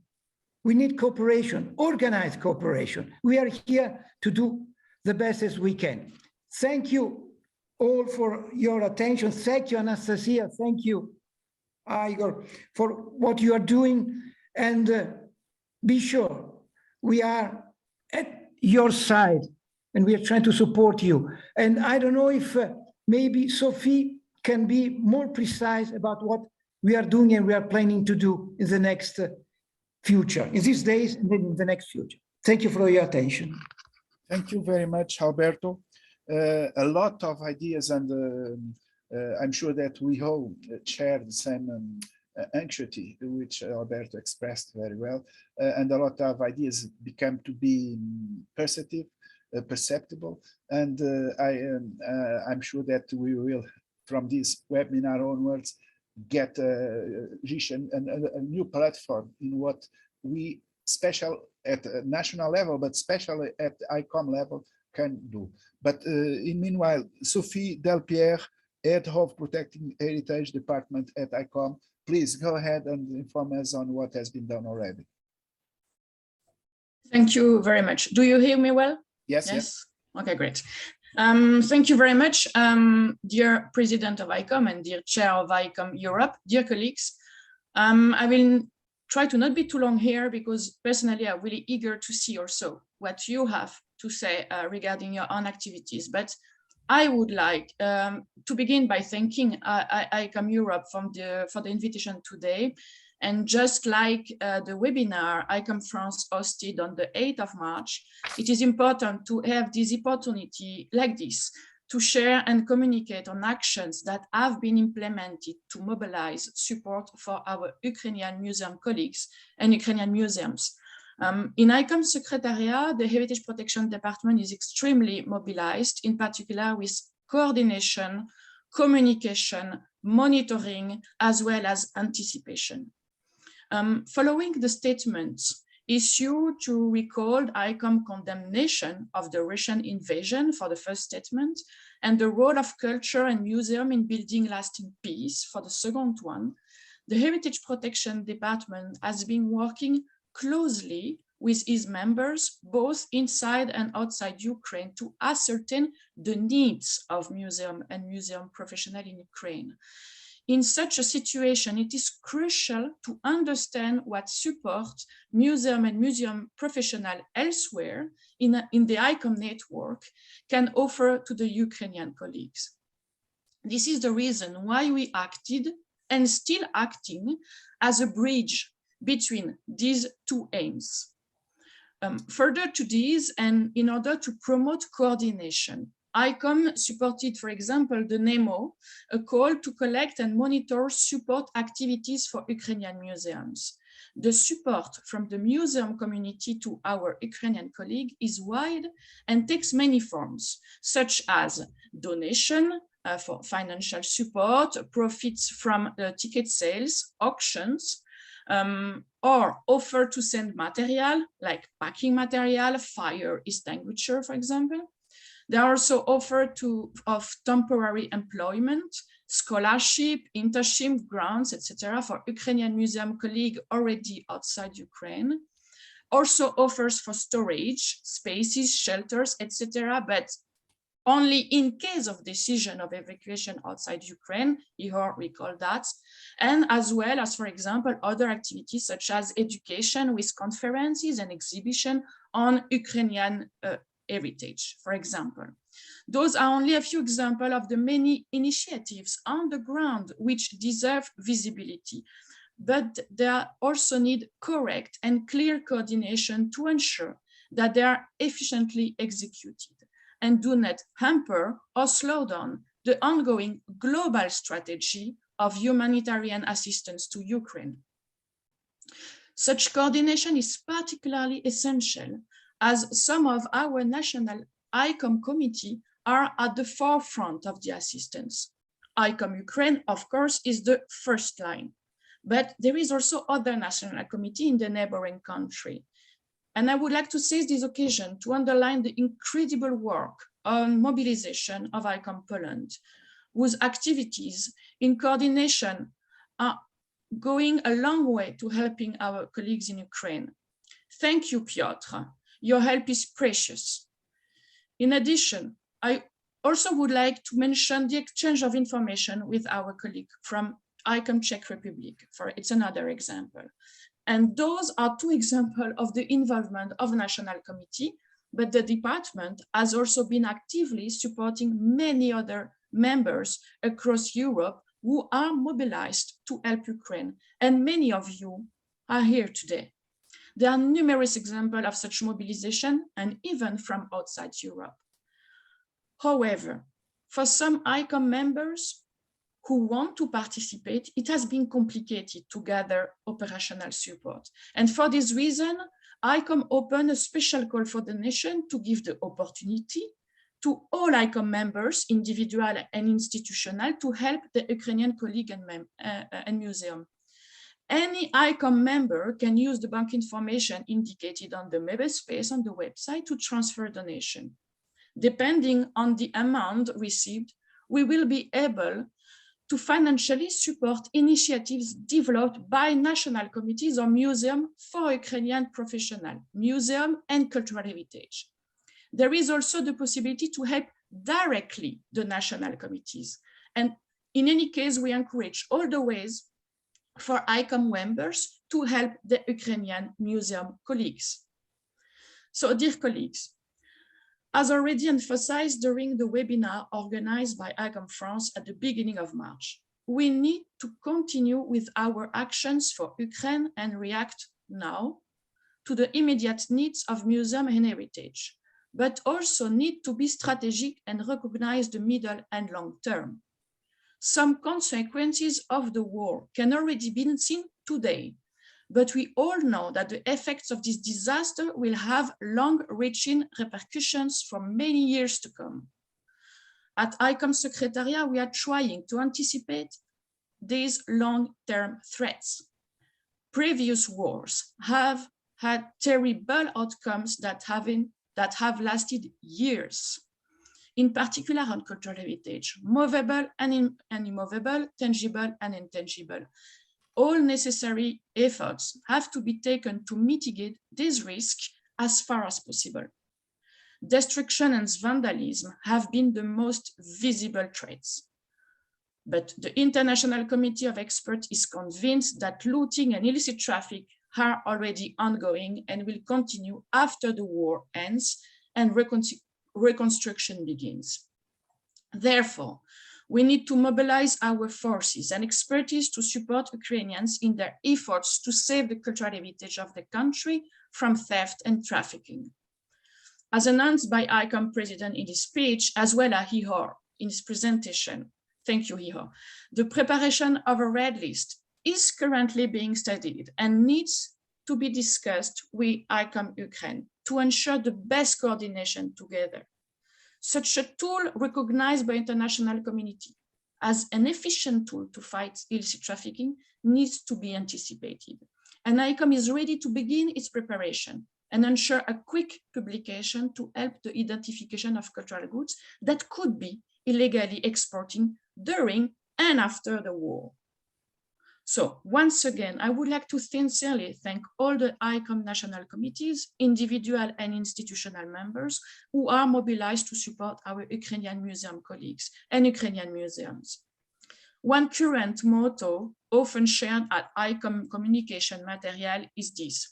We need cooperation, organized cooperation. We are here to do the best as we can. Thank you all for your attention. Thank you, Anastasia. Thank you, Igor, for what you are doing. And be sure we are at your side and we are trying to support you. And I don't know if maybe Sophie can be more precise about what we are doing and we are planning to do in the next future, in these days and then in the next future. Thank you for your attention. Thank you very much, Alberto. A lot of ideas, and I'm sure that we all share the same anxiety, which Alberto expressed very well, and a lot of ideas become to be perceptible, and I'm sure that we will, from this webinar onwards, get reach a new platform in what we special at a national level, but especially at the ICOM level can do. But in meanwhile, Sophie Delpierre, Head of Protecting Heritage Department at ICOM, please go ahead and inform us on what has been done already. Thank you very much. Do you hear me well? Yes, yes. Okay, great. Thank you very much, dear President of ICOM and dear Chair of ICOM Europe, dear colleagues. I will try to not be too long here because personally I'm really eager to see also what you have to say regarding your own activities. But I would like to begin by thanking ICOM Europe for the invitation today. And just like the webinar ICOM France hosted on the 8th of March, it is important to have this opportunity like this to share and communicate on actions that have been implemented to mobilize support for our Ukrainian museum colleagues and Ukrainian museums. In ICOM Secretariat, the Heritage Protection Department is extremely mobilized, in particular with coordination, communication, monitoring, as well as anticipation. Following the statements issued to recall ICOM condemnation of the Russian invasion for the first statement, and the role of culture and museum in building lasting peace for the second one, the Heritage Protection Department has been working closely with its members, both inside and outside Ukraine, to ascertain the needs of museum and museum professionals in Ukraine. In such a situation, it is crucial to understand what support museum and museum professionals elsewhere in the ICOM network can offer to the Ukrainian colleagues. This is the reason why we acted and still acting as a bridge between these two aims. Further to this, and in order to promote coordination, ICOM supported, for example, the NEMO, a call to collect and monitor support activities for Ukrainian museums. The support from the museum community to our Ukrainian colleague is wide and takes many forms, such as donation for financial support, profits from ticket sales, auctions, or offer to send material like packing material, fire extinguisher, for example. There are also offers of temporary employment, scholarship, internship, grants, etc. for Ukrainian museum colleagues already outside Ukraine. Also offers for storage, spaces, shelters, etc. But only in case of decision of evacuation outside Ukraine, you recall that, and as well as, for example, other activities such as education with conferences and exhibition on Ukrainian heritage, for example. Those are only a few examples of the many initiatives on the ground which deserve visibility, but they also need correct and clear coordination to ensure that they are efficiently executed and do not hamper or slow down the ongoing global strategy of humanitarian assistance to Ukraine. Such coordination is particularly essential as some of our national ICOM committee are at the forefront of the assistance. ICOM Ukraine, of course, is the first line, but there is also other national committee in the neighboring country. And I would like to seize this occasion to underline the incredible work on mobilization of ICOM Poland, whose activities in coordination are going a long way to helping our colleagues in Ukraine. Thank you, Piotr. Your help is precious. In addition, I also would like to mention the exchange of information with our colleague from ICOM Czech Republic, it's another example. And those are two examples of the involvement of National Committee, but the department has also been actively supporting many other members across Europe who are mobilized to help Ukraine, and many of you are here today. There are numerous examples of such mobilization, and even from outside Europe. However, for some ICOM members who want to participate, it has been complicated to gather operational support. And for this reason, ICOM opened a special call for donation to give the opportunity to all ICOM members, individual and institutional, to help the Ukrainian colleague and museum. Any ICOM member can use the bank information indicated on the MEBE space on the website to transfer donation. Depending on the amount received, we will be able to financially support initiatives developed by national committees or museums for Ukrainian professional, museum and cultural heritage. There is also the possibility to help directly the national committees. And in any case, we encourage all the ways for ICOM members to help the Ukrainian museum colleagues. So, dear colleagues, as already emphasized during the webinar organized by ICOM France at the beginning of March, we need to continue with our actions for Ukraine and react now to the immediate needs of museum and heritage, but also need to be strategic and recognize the middle and long term. Some consequences of the war can already be seen today, but we all know that the effects of this disaster will have long-reaching repercussions for many years to come. At ICOM Secretariat, we are trying to anticipate these long-term threats. Previous wars have had terrible outcomes that have lasted years. In particular on cultural heritage, movable and immovable, tangible and intangible. All necessary efforts have to be taken to mitigate this risk as far as possible. Destruction and vandalism have been the most visible threats. But the International Committee of Experts is convinced that looting and illicit traffic are already ongoing and will continue after the war ends and reconstruction begins. Therefore, we need to mobilize our forces and expertise to support Ukrainians in their efforts to save the cultural heritage of the country from theft and trafficking. As announced by ICOM President in his speech, as well as Ihor in his presentation, thank you, Ihor, the preparation of a red list is currently being studied and needs to be discussed with ICOM Ukraine to ensure the best coordination together. Such a tool recognized by international community as an efficient tool to fight illicit trafficking needs to be anticipated. And ICOM is ready to begin its preparation and ensure a quick publication to help the identification of cultural goods that could be illegally exported during and after the war. So once again, I would like to sincerely thank all the ICOM national committees, individual and institutional members who are mobilized to support our Ukrainian museum colleagues and Ukrainian museums. One current motto often shared at ICOM communication material is this: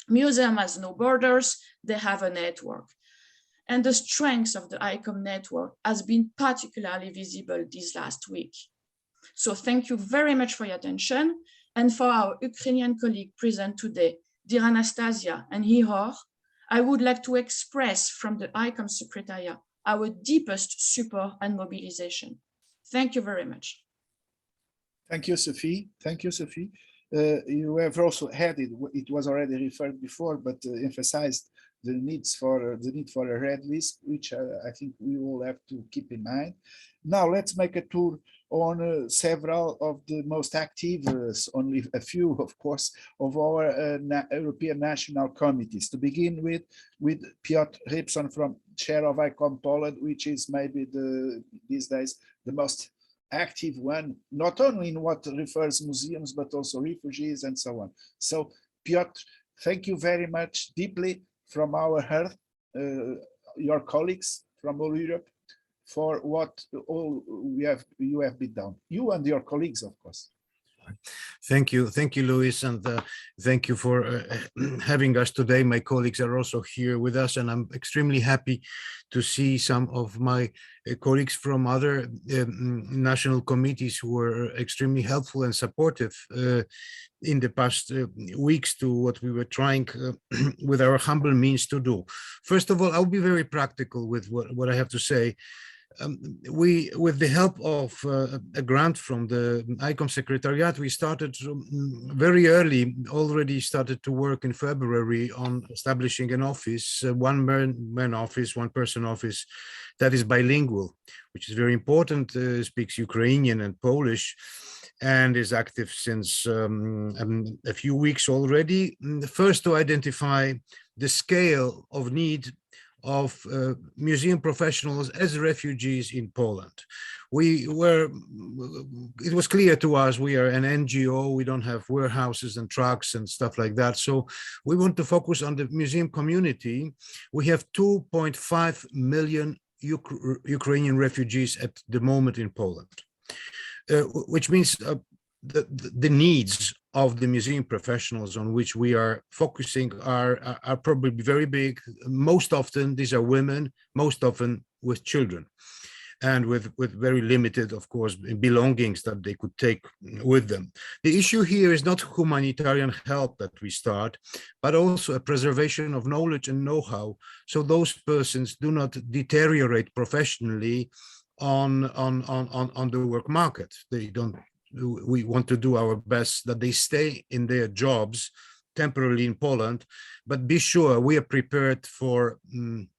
museum has no borders, they have a network. And the strength of the ICOM network has been particularly visible this last week. So thank you very much for your attention. And for our Ukrainian colleague present today, dear Anastasia and Ihor, I would like to express from the ICOM Secretariat our deepest support and mobilization. Thank you very much. Thank you, Sophie. Thank you, Sophie. You have also had it was already referred before, but emphasized the need for a red list, which I think we all have to keep in mind. Now let's make a tour on several of the most active, only a few, of course, of our European national committees. To begin with Piotr Rybson, from chair of ICOM Poland, which is maybe these days the most active one, not only in what refers museums, but also refugees and so on. So Piotr, thank you very much deeply from our heart, your colleagues from all Europe, for what all you have been done, you and your colleagues, of course. Thank you, Luis, and thank you for having us today. My colleagues are also here with us, and I'm extremely happy to see some of my colleagues from other national committees who were extremely helpful and supportive in the past weeks to what we were trying with our humble means to do. First of all, I'll be very practical with what I have to say. We, with the help of a grant from the ICOM Secretariat, we started very early, already started to work in February on establishing an office, one person office that is bilingual, which is very important, speaks Ukrainian and Polish. and is active since a few weeks already. First, to identify the scale of need of museum professionals as refugees in Poland. It was clear to us, we are an NGO, we don't have warehouses and trucks and stuff like that. So we want to focus on the museum community. We have 2.5 million Ukrainian refugees at the moment in Poland, which means the needs of the museum professionals on which we are focusing are probably very big. Most often, these are women, most often with children, and with very limited, of course, belongings that they could take with them. The issue here is not humanitarian help that we start, but also a preservation of knowledge and know-how, so those persons do not deteriorate professionally on the work market. They don't. We want to do our best that they stay in their jobs temporarily in Poland, but be sure we are prepared for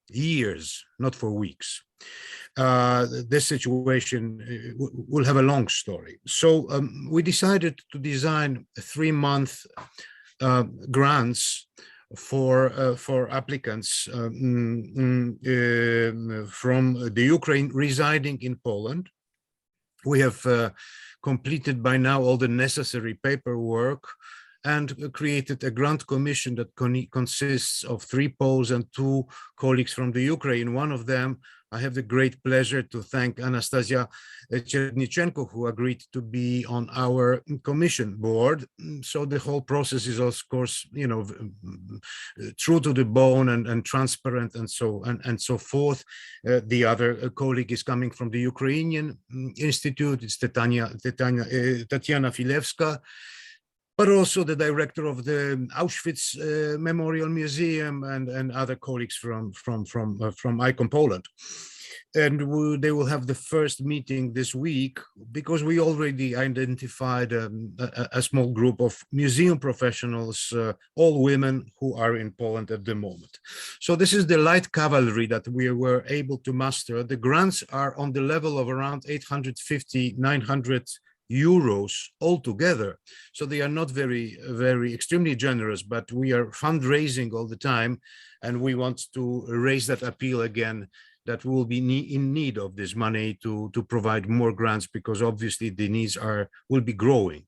years, not for weeks. This situation will have a long story. So we decided to design 3-month grants for applicants from the Ukraine residing in Poland. We have completed by now all the necessary paperwork and created a grant commission that consists of 3 Poles and 2 colleagues from the Ukraine. One of them, I have the great pleasure to thank Anastasia Chernyshenko, who agreed to be on our commission board. So the whole process is, of course, you know, true to the bone and transparent and so forth. The other colleague is coming from the Ukrainian Institute. It's Tatiana Filewska, but also the director of the Auschwitz Memorial Museum and other colleagues from ICOM Poland. And they will have the first meeting this week, because we already identified a small group of museum professionals, all women, who are in Poland at the moment. So this is the light cavalry that we were able to muster. The grants are on the level of around 850, 900 euros altogether. So they are not very extremely generous, but we are fundraising all the time, and we want to raise that appeal again, that we will be in need of this money to provide more grants, because obviously the needs will be growing.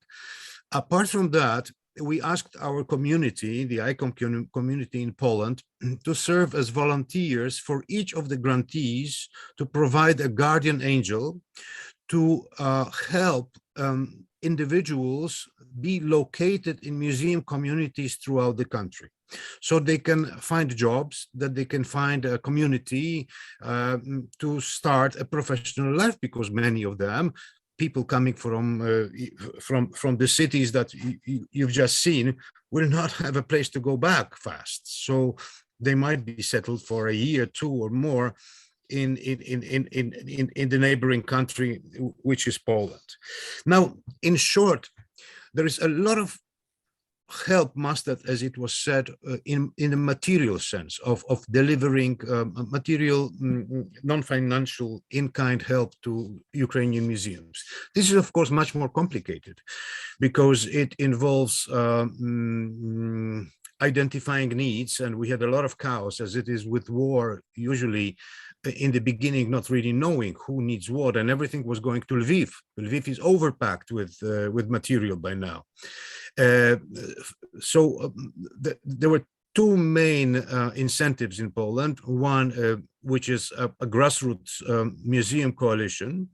Apart from that, we asked our community, the ICOM community in Poland, to serve as volunteers for each of the grantees, to provide a guardian angel to help individuals be located in museum communities throughout the country, so they can find jobs, that they can find a community to start a professional life, because many of them, people coming from the cities that you've just seen, will not have a place to go back fast. So they might be settled for a year, 2 or more in the neighboring country, which is Poland. Now, in short, there is a lot of help mustered, as it was said, in a material sense of delivering material, non-financial, in-kind help to Ukrainian museums. This is, of course, much more complicated, because it involves identifying needs, and we had a lot of chaos, as it is with war, usually in the beginning, not really knowing who needs what, and everything was going to Lviv. Lviv is overpacked with material by now. There were 2 main incentives in Poland. One, which is a grassroots museum coalition,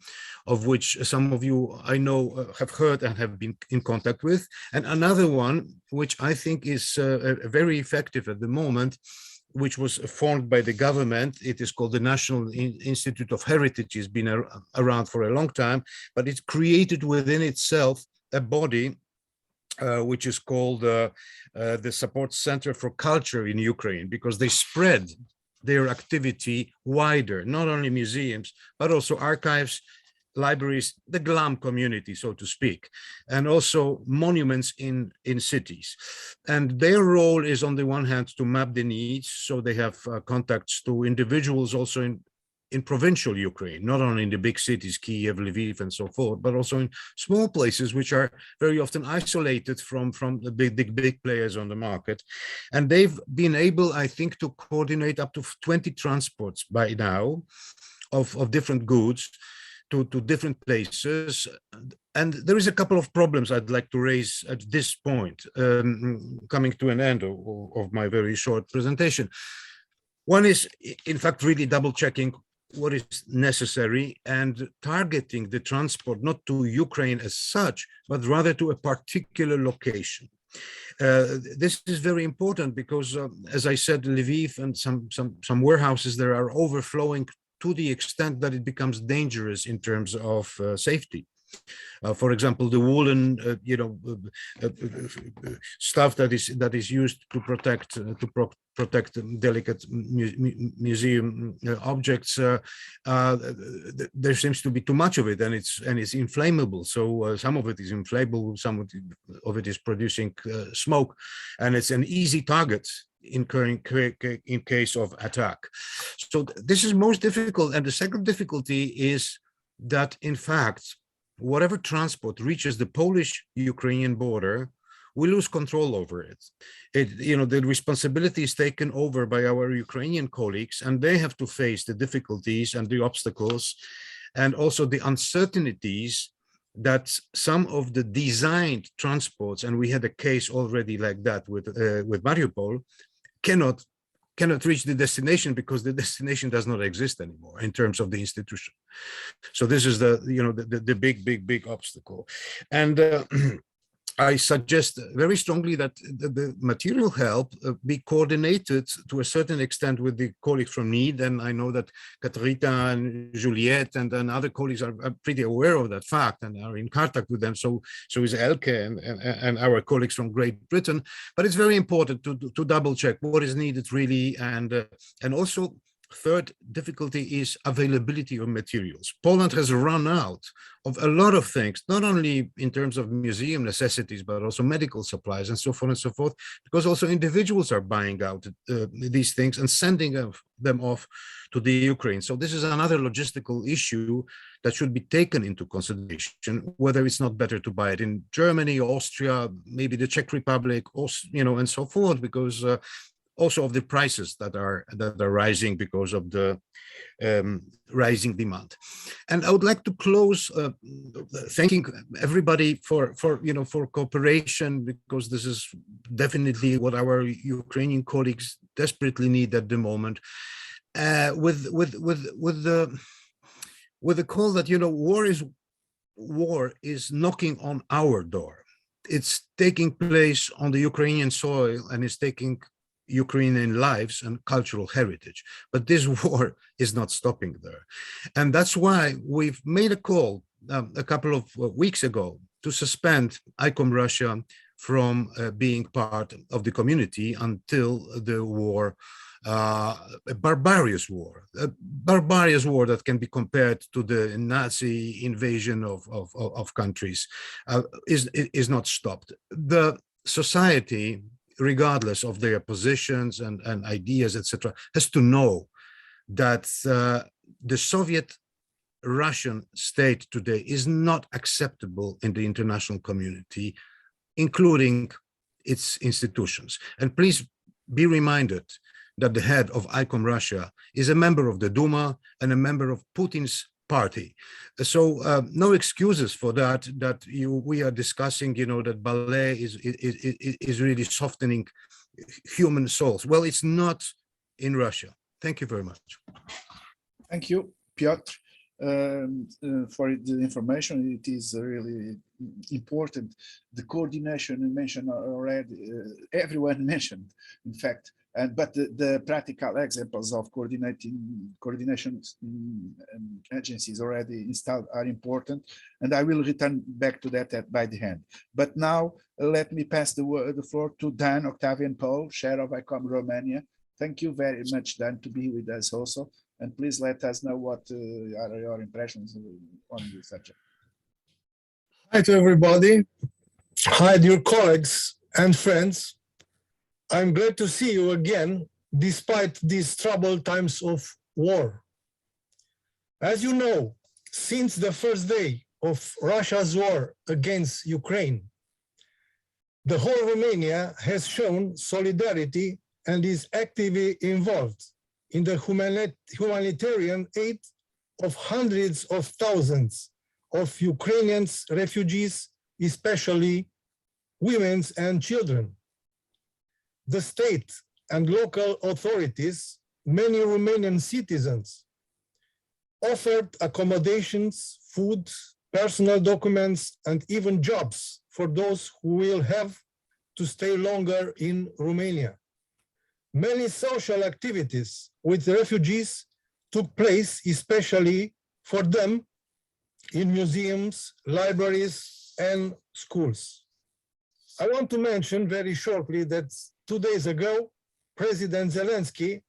of which some of you I know have heard and have been in contact with. And another one, which I think is very effective at the moment, which was formed by the government. It is called the National Institute of Heritage. It's been around for a long time, but it's created within itself a body which is called the Support Center for Culture in Ukraine, because they spread their activity wider, not only museums, but also archives, libraries, the GLAM community, so to speak, and also monuments in cities. And their role is, on the one hand, to map the needs, so they have contacts to individuals also in provincial Ukraine, not only in the big cities, Kiev, Lviv, and so forth, but also in small places, which are very often isolated from the big players on the market. And they've been able, I think, to coordinate up to 20 transports by now of different goods to different places. And there is a couple of problems I'd like to raise at this point, coming to an end of my very short presentation. One is, in fact, really double checking what is necessary and targeting the transport not to Ukraine as such, but rather to a particular location. This is very important because, as I said, Lviv and some warehouses there are overflowing to the extent that it becomes dangerous in terms of safety. For example, the woolen, stuff that is used to protect delicate museum objects. There seems to be too much of it, and it's inflammable. So some of it is inflammable, some of it is producing smoke, and it's an easy target in case of attack. So this is most difficult. And the second difficulty is that, in fact, whatever transport reaches the Polish-Ukrainian border, we lose control over it. The responsibility is taken over by our Ukrainian colleagues, and they have to face the difficulties and the obstacles, and also the uncertainties that some of the designed transports, and we had a case already like that with Mariupol, cannot reach the destination because the destination does not exist anymore in terms of the institution. So this is the big obstacle. And I suggest very strongly that the material help be coordinated to a certain extent with the colleagues from NEED. And I know that Katarina and Juliette and other colleagues are pretty aware of that fact and are in contact with them. So is Elke and our colleagues from Great Britain. But it's very important to double check what is needed really. And also, third difficulty is availability of materials. Poland has run out of a lot of things, not only in terms of museum necessities, but also medical supplies and so and so forth, because also individuals are buying out these things and sending them off to the Ukraine. So this is another logistical issue that should be taken into consideration, whether it's not better to buy it in Germany, Austria, maybe the Czech Republic, and so forth, because also of the prices that are rising because of the rising demand. And I would like to close thanking everybody for cooperation, because this is definitely what our Ukrainian colleagues desperately need at the moment. With the call that war is knocking on our door. It's taking place on the Ukrainian soil and it's taking Ukrainian lives and cultural heritage. But this war is not stopping there. And that's why we've made a call a couple of weeks ago to suspend ICOM Russia from being part of the community until the war, a barbarous war that can be compared to the Nazi invasion of countries, is not stopped. The society, regardless of their positions and ideas, etc., has to know that the Soviet Russian state today is not acceptable in the international community, including its institutions. And please be reminded that the head of ICOM Russia is a member of the Duma and a member of Putin's party. So no excuses for that we are discussing, that ballet is really softening human souls. Well, it's not in Russia. Thank you very much. Thank you, Piotr, for the information. It is really important. The coordination you mentioned already, everyone mentioned, in fact, but the practical examples of coordination agencies already installed are important, and I will return back to that by the end. But now let me pass the floor to Dan Octavian Paul, Chair of ICOM Romania. Thank you very much, Dan, to be with us also, and please let us know what are your impressions on the subject. Hi to everybody. Hi, dear colleagues and friends. I'm glad to see you again, despite these troubled times of war. As you know, since the first day of Russia's war against Ukraine, the whole Romania has shown solidarity and is actively involved in the humanitarian aid of hundreds of thousands of Ukrainian refugees, especially women and children. The state and local authorities, many Romanian citizens, offered accommodations, food, personal documents, and even jobs for those who will have to stay longer in Romania. Many social activities with refugees took place, especially for them, in museums, libraries, and schools. I want to mention very shortly that 2 days ago, President Zelensky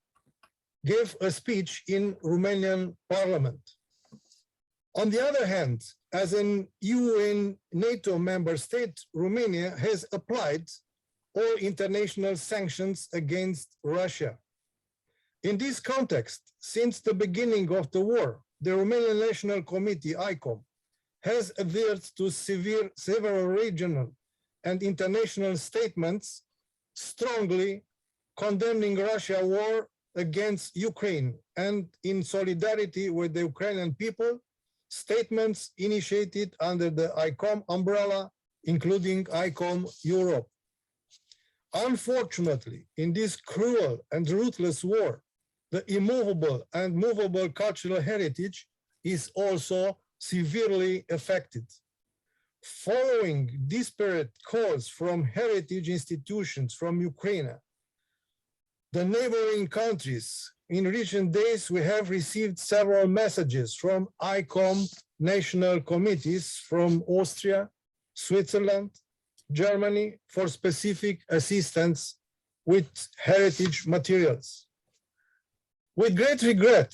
gave a speech in Romanian parliament. On the other hand, as an EU and NATO member state, Romania has applied all international sanctions against Russia. In this context, since the beginning of the war, the Romanian National Committee, ICOM, has adhered to several regional and international statements strongly condemning Russia's war against Ukraine and in solidarity with the Ukrainian people, statements initiated under the ICOM umbrella, including ICOM Europe. Unfortunately, in this cruel and ruthless war, the immovable and movable cultural heritage is also severely affected. Following disparate calls from heritage institutions from Ukraine, the neighboring countries, in recent days, we have received several messages from ICOM national committees from Austria, Switzerland, Germany for specific assistance with heritage materials. With great regret,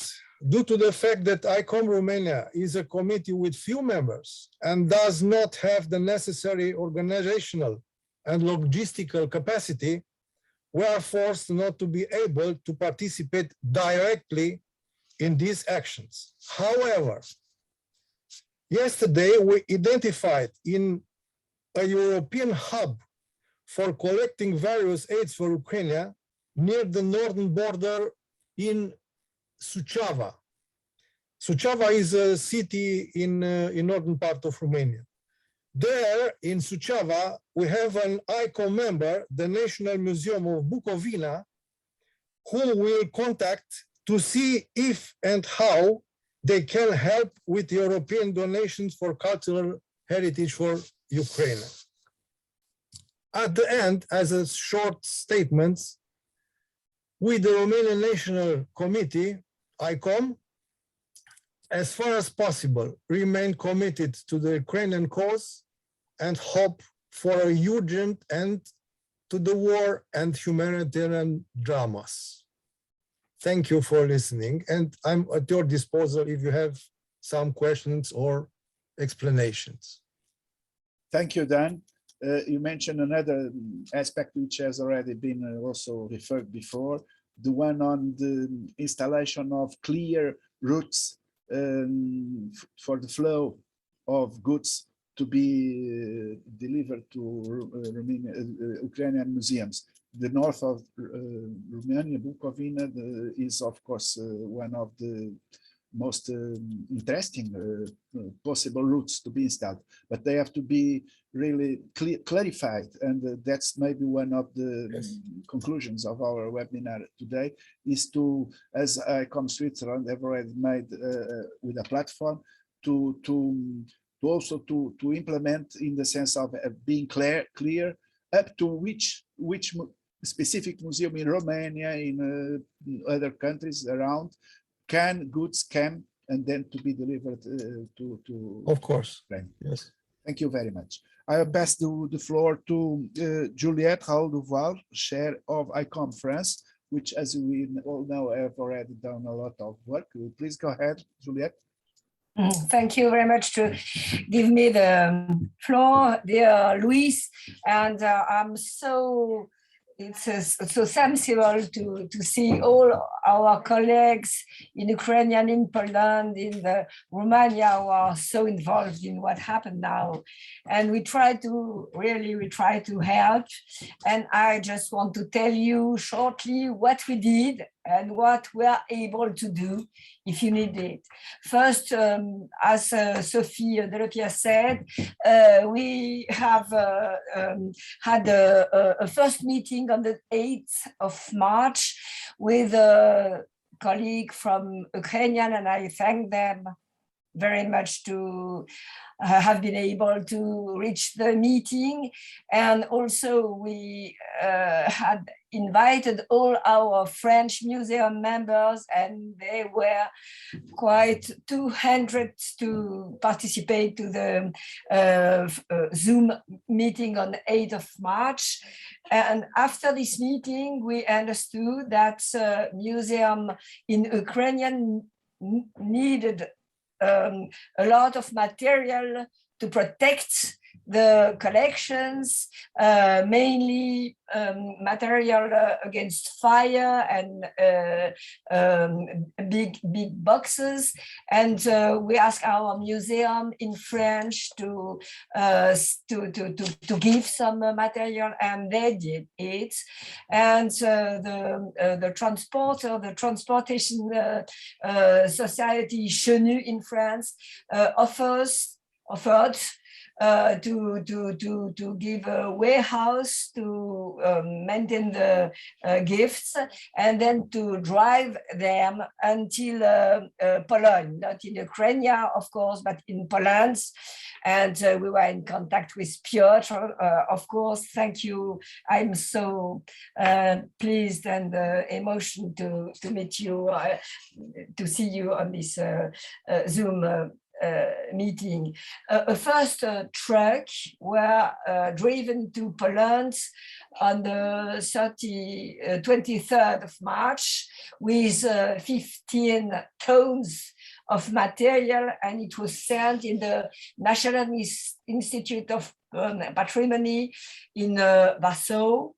due to the fact that ICOM Romania is a committee with few members and does not have the necessary organizational and logistical capacity, we are forced not to be able to participate directly in these actions. However, yesterday we identified in a European hub for collecting various aids for Ukraine near the northern border in Suceava. Suceava is a city in northern part of Romania. There in Suceava, we have an ICOM member, the National Museum of Bucovina, who will contact to see if and how they can help with European donations for cultural heritage for Ukraine. At the end, as a short statement, we, the Romanian National Committee, ICOM, as far as possible, remain committed to the Ukrainian cause and hope for a urgent end to the war and humanitarian dramas. Thank you for listening, and I'm at your disposal if you have some questions or explanations. Thank you, Dan. You mentioned another aspect which has already been also referred before, the one on the installation of clear routes for the flow of goods to be delivered to Ukrainian museums. The north of Romania, Bucovina, is of course one of the most interesting possible routes to be installed, but they have to be really clarified, and that's maybe one of the conclusions of our webinar today, is to, as ICOM Switzerland have already made with a platform, to also to implement in the sense of being clear up to which specific museum in Romania, in other countries around, goods can and then to be delivered to Of course. Ukraine. Yes. Thank you very much. I will pass the floor to Juliette Raoul-Duval, Chair of ICOM France, which, as we all know, have already done a lot of work. Please go ahead, Juliette. Thank you very much to give me the floor, dear Luis. And I'm so so sensible to see all our colleagues in Ukraine, in Poland, in Romania who are so involved in what happened now. And we try to help. And I just want to tell you shortly what we did and what we are able to do if you need it. First, as Sophie Delopia said, we have had a first meeting on the 8th of March with a colleague from Ukrainian, and I thank them very much to have been able to reach the meeting. And also we had invited all our French museum members, and they were quite 200 to participate to the Zoom meeting on the 8th of March. And after this meeting, we understood that museum in Ukrainian needed a lot of material to protect the collections, mainly material against fire and big boxes. And we asked our museum in French to give some material, and they did it. And the transportation society Chenu in France offered to give a warehouse to maintain the gifts, and then to drive them until Poland, not in Ukraine, of course, but in Poland. And we were in contact with Piotr, of course. Thank you. I'm so pleased and emotional to meet you, to see you on this Zoom meeting. A first truck were driven to Poland on the 23rd of March with 15 tons of material, and it was sent in the National Institute of Patrimony in Warsaw.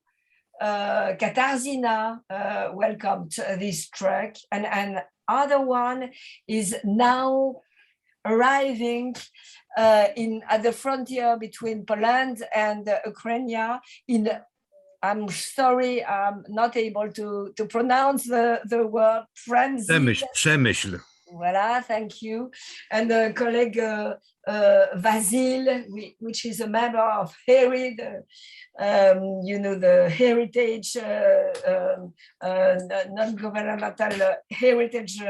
Katarzyna welcomed this truck, and other one is now arriving at the frontier between Poland and Ukraine in, I'm sorry, I'm not able to pronounce the word, Przemyśl. Voilà, thank you. And the colleague Vasil, which is a member of HERID, you know, the heritage, non-governmental heritage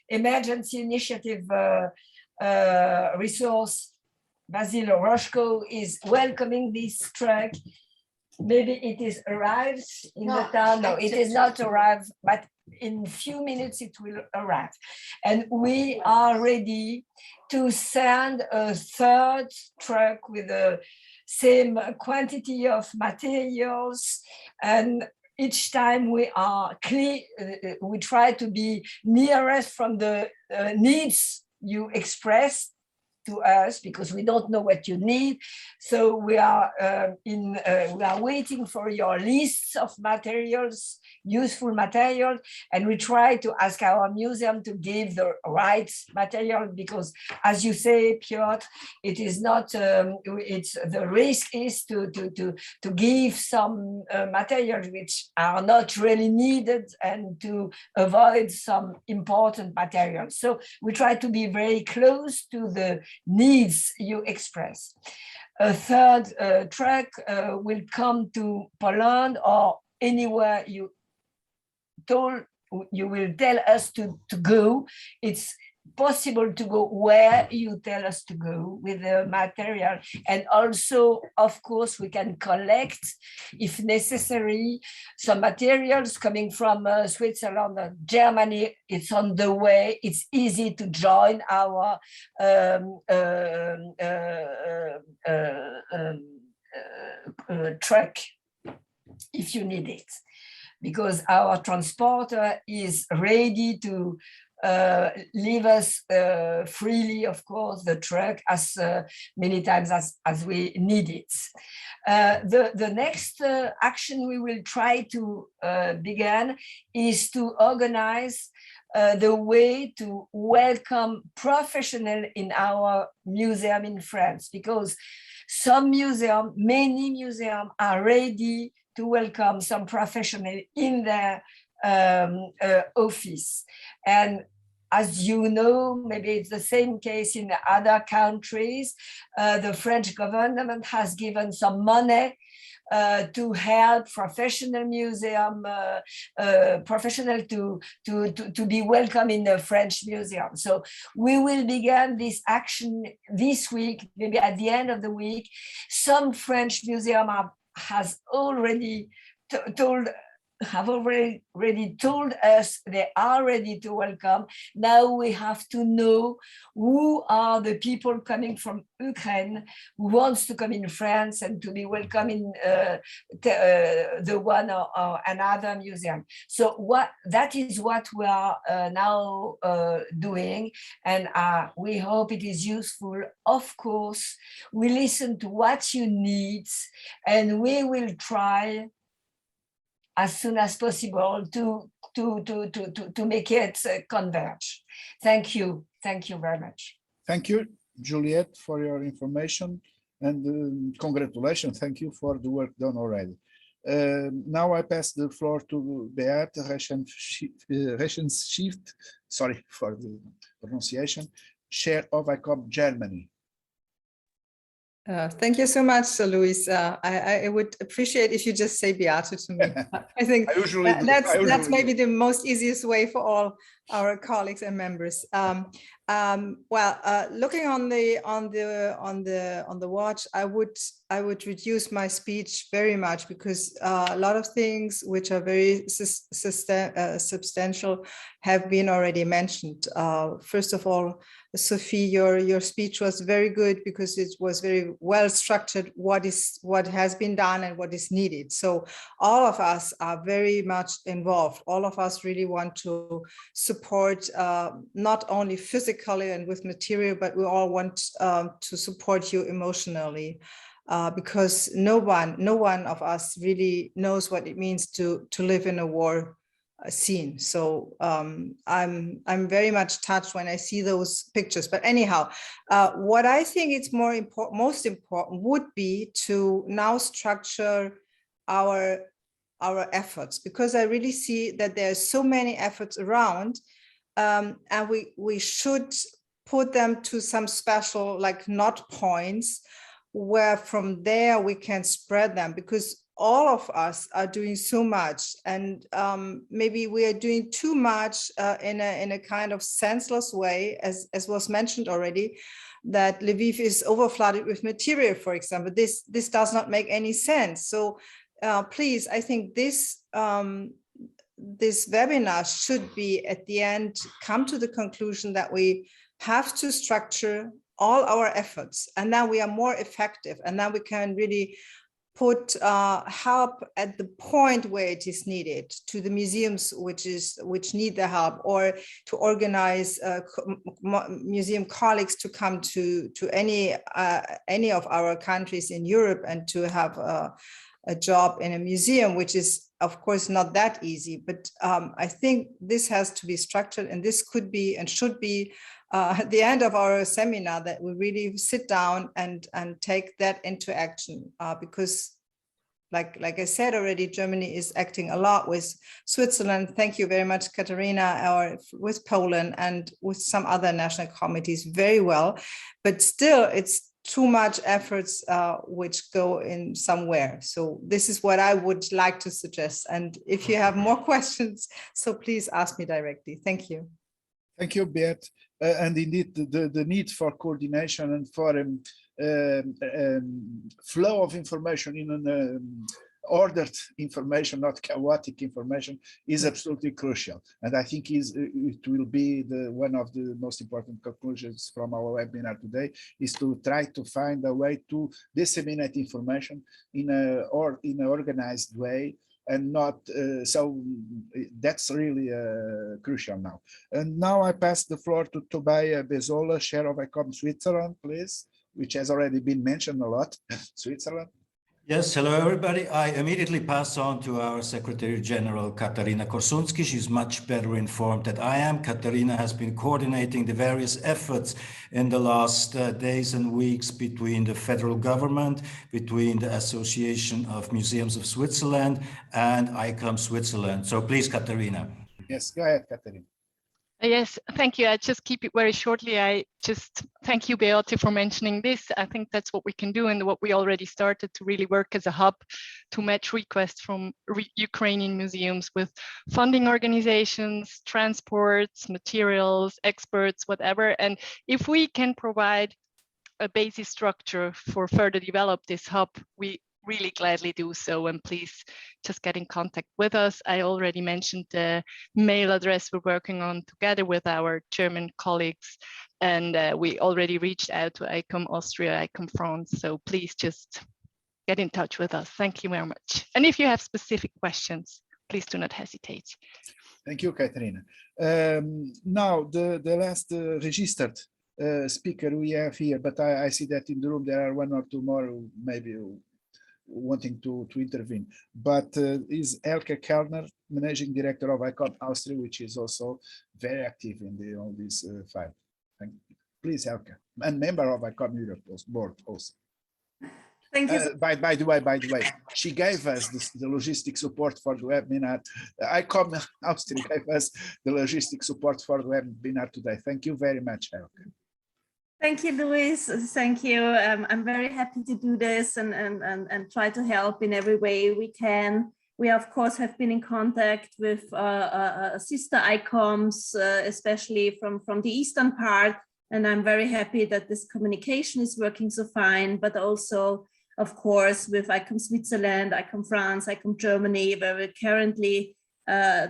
emergency initiative resource. Basil Roshko is welcoming this truck. Maybe it is arrived in the town. No, it is not arrived, but in few minutes it will arrive. And we are ready to send a third truck with the same quantity of materials. And each time we are clear, we try to be nearest from the needs you express to us, because we don't know what you need. So we are we are waiting for your lists of materials, useful material, and we try to ask our museum to give the right material, because, as you say, Piotr, it is not. It's the risk is to give some materials which are not really needed, and to avoid some important materials. So we try to be very close to the needs you express. A third truck will come to Poland or anywhere you will tell us to go. It's possible to go where you tell us to go with the material. And also, of course, we can collect, if necessary, some materials coming from Switzerland and Germany. It's on the way. It's easy to join our truck if you need it, because our transporter is ready to leave us freely, of course, the truck as many times as we need it. The next action we will try to begin is to organize the way to welcome professionals in our museum in France, because some museums, many museums are ready to welcome some professional in their office. And as you know, maybe it's the same case in other countries, the French government has given some money to help professional museum professional to be welcome in the French museum. So we will begin this action this week, maybe at the end of the week. Some French museum has already told us they are ready to welcome. Now we have to know who are the people coming from Ukraine who wants to come in France and to be welcome in the one or another museum. So that is what we are now doing, and we hope it is useful. Of course, we listen to what you need, and we will try as soon as possible to make it converge. Thank you. Thank you very much. Thank you, Juliette, for your information, and congratulations. Thank you for the work done already. Now I pass the floor to Beat Reschenschiff, sorry for the pronunciation, Chair of ICOM Germany. Thank you so much, Luis. I would appreciate if you just say Beate to me. I think that's maybe the most easiest way for all our colleagues and members. Looking on the watch, I would reduce my speech very much, because a lot of things which are very substantial have been already mentioned. First of all, Sophie, your speech was very good, because it was very well structured, what has been done and what is needed. So all of us are very much involved. All of us really want to support, not only physically and with material, but we all want to support you emotionally, because no one of us really knows what it means to live in a war scene. So I'm very much touched when I see those pictures. But anyhow, what I think it's most important would be to now structure our efforts, because I really see that there's so many efforts around, and we should put them to some special, like, not points, where from there we can spread them, because all of us are doing so much, and maybe we are doing too much in a kind of senseless way, as was mentioned already, that Lviv is overflooded with material, for example. This does not make any sense. So please, I think this webinar should be, at the end, come to the conclusion that we have to structure all our efforts, and then we are more effective, and then we can really put help at the point where it is needed, to the museums which need the help, or to organize museum colleagues to come to any of our countries in Europe and to have a job in a museum, which is of course not that easy. But I think this has to be structured, and this could be and should be at the end of our seminar, that we really sit down and take that into action, because like I said already, Germany is acting a lot with Switzerland. Thank you very much, Katarina, or with Poland and with some other national committees very well, but still it's too much efforts which go in somewhere. So this is what I would like to suggest. And if you have more questions, so please ask me directly. Thank you. Thank you, Beat. And indeed, the need for coordination and for flow of information in an ordered information, not chaotic information, is absolutely crucial. And I think it will be one of the most important conclusions from our webinar today, is to try to find a way to disseminate information in an organized way, and not so that's really crucial now. And now I pass the floor to Tobias Bezola, Chair of ICOM Switzerland, please, which has already been mentioned a lot. Switzerland. Yes, hello everybody. I immediately pass on to our Secretary General, Katarina Korsunski. She's much better informed than I am. Katarina has been coordinating the various efforts in the last days and weeks between the federal government, between the Association of Museums of Switzerland and ICOM Switzerland. So please, Katarina. Yes, go ahead, Katarina. Yes, thank you. I just keep it very shortly. I just thank you, Beate, for mentioning this. I think that's what we can do and what we already started to really work as a hub to match requests from Ukrainian museums with funding organizations, transports, materials, experts, whatever. And if we can provide a basic structure for further develop this hub, we really gladly do so, and please just get in contact with us. I already mentioned the mail address we're working on together with our German colleagues, and we already reached out to ICOM Austria, ICOM France, so please just get in touch with us. Thank you very much. And if you have specific questions, please do not hesitate. Thank you, Katarina. Now, the last registered speaker we have here, but I see that in the room there are one or two more who maybe wanting to intervene, but is Elke Kellner, Managing Director of ICOM Austria, which is also very active in all this file. Please, Elke, and member of ICOM Europe board also. Thank you. By the way, she gave us the logistic support for the webinar. ICOM Austria gave us the logistic support for the webinar today. Thank you very much, Elke. Thank you, Luis. Thank you. I'm very happy to do this and try to help in every way we can. We, of course, have been in contact with sister ICOMs, especially from the eastern part. And I'm very happy that this communication is working so fine, but also, of course, with ICOM Switzerland, ICOM France, ICOM Germany, where we're currently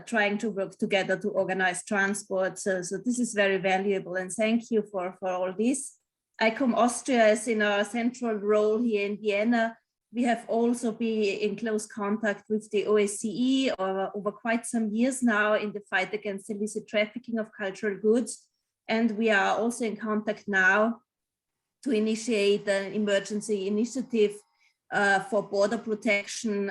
trying to work together to organize transport. So this is very valuable, and thank you for all this. ICOM Austria is in our central role here in Vienna. We have also been in close contact with the OSCE over quite some years now in the fight against illicit trafficking of cultural goods. And we are also in contact now to initiate an emergency initiative for border protection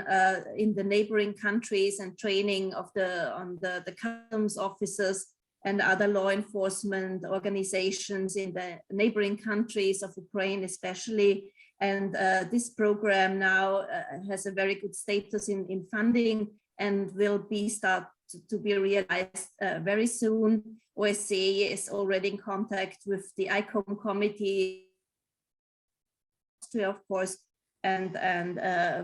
in the neighboring countries and training of the customs officers and other law enforcement organizations in the neighboring countries of Ukraine especially. And this program now has a very good status in funding and will start to be realized very soon. OSCE is already in contact with the ICOM committee, of course, and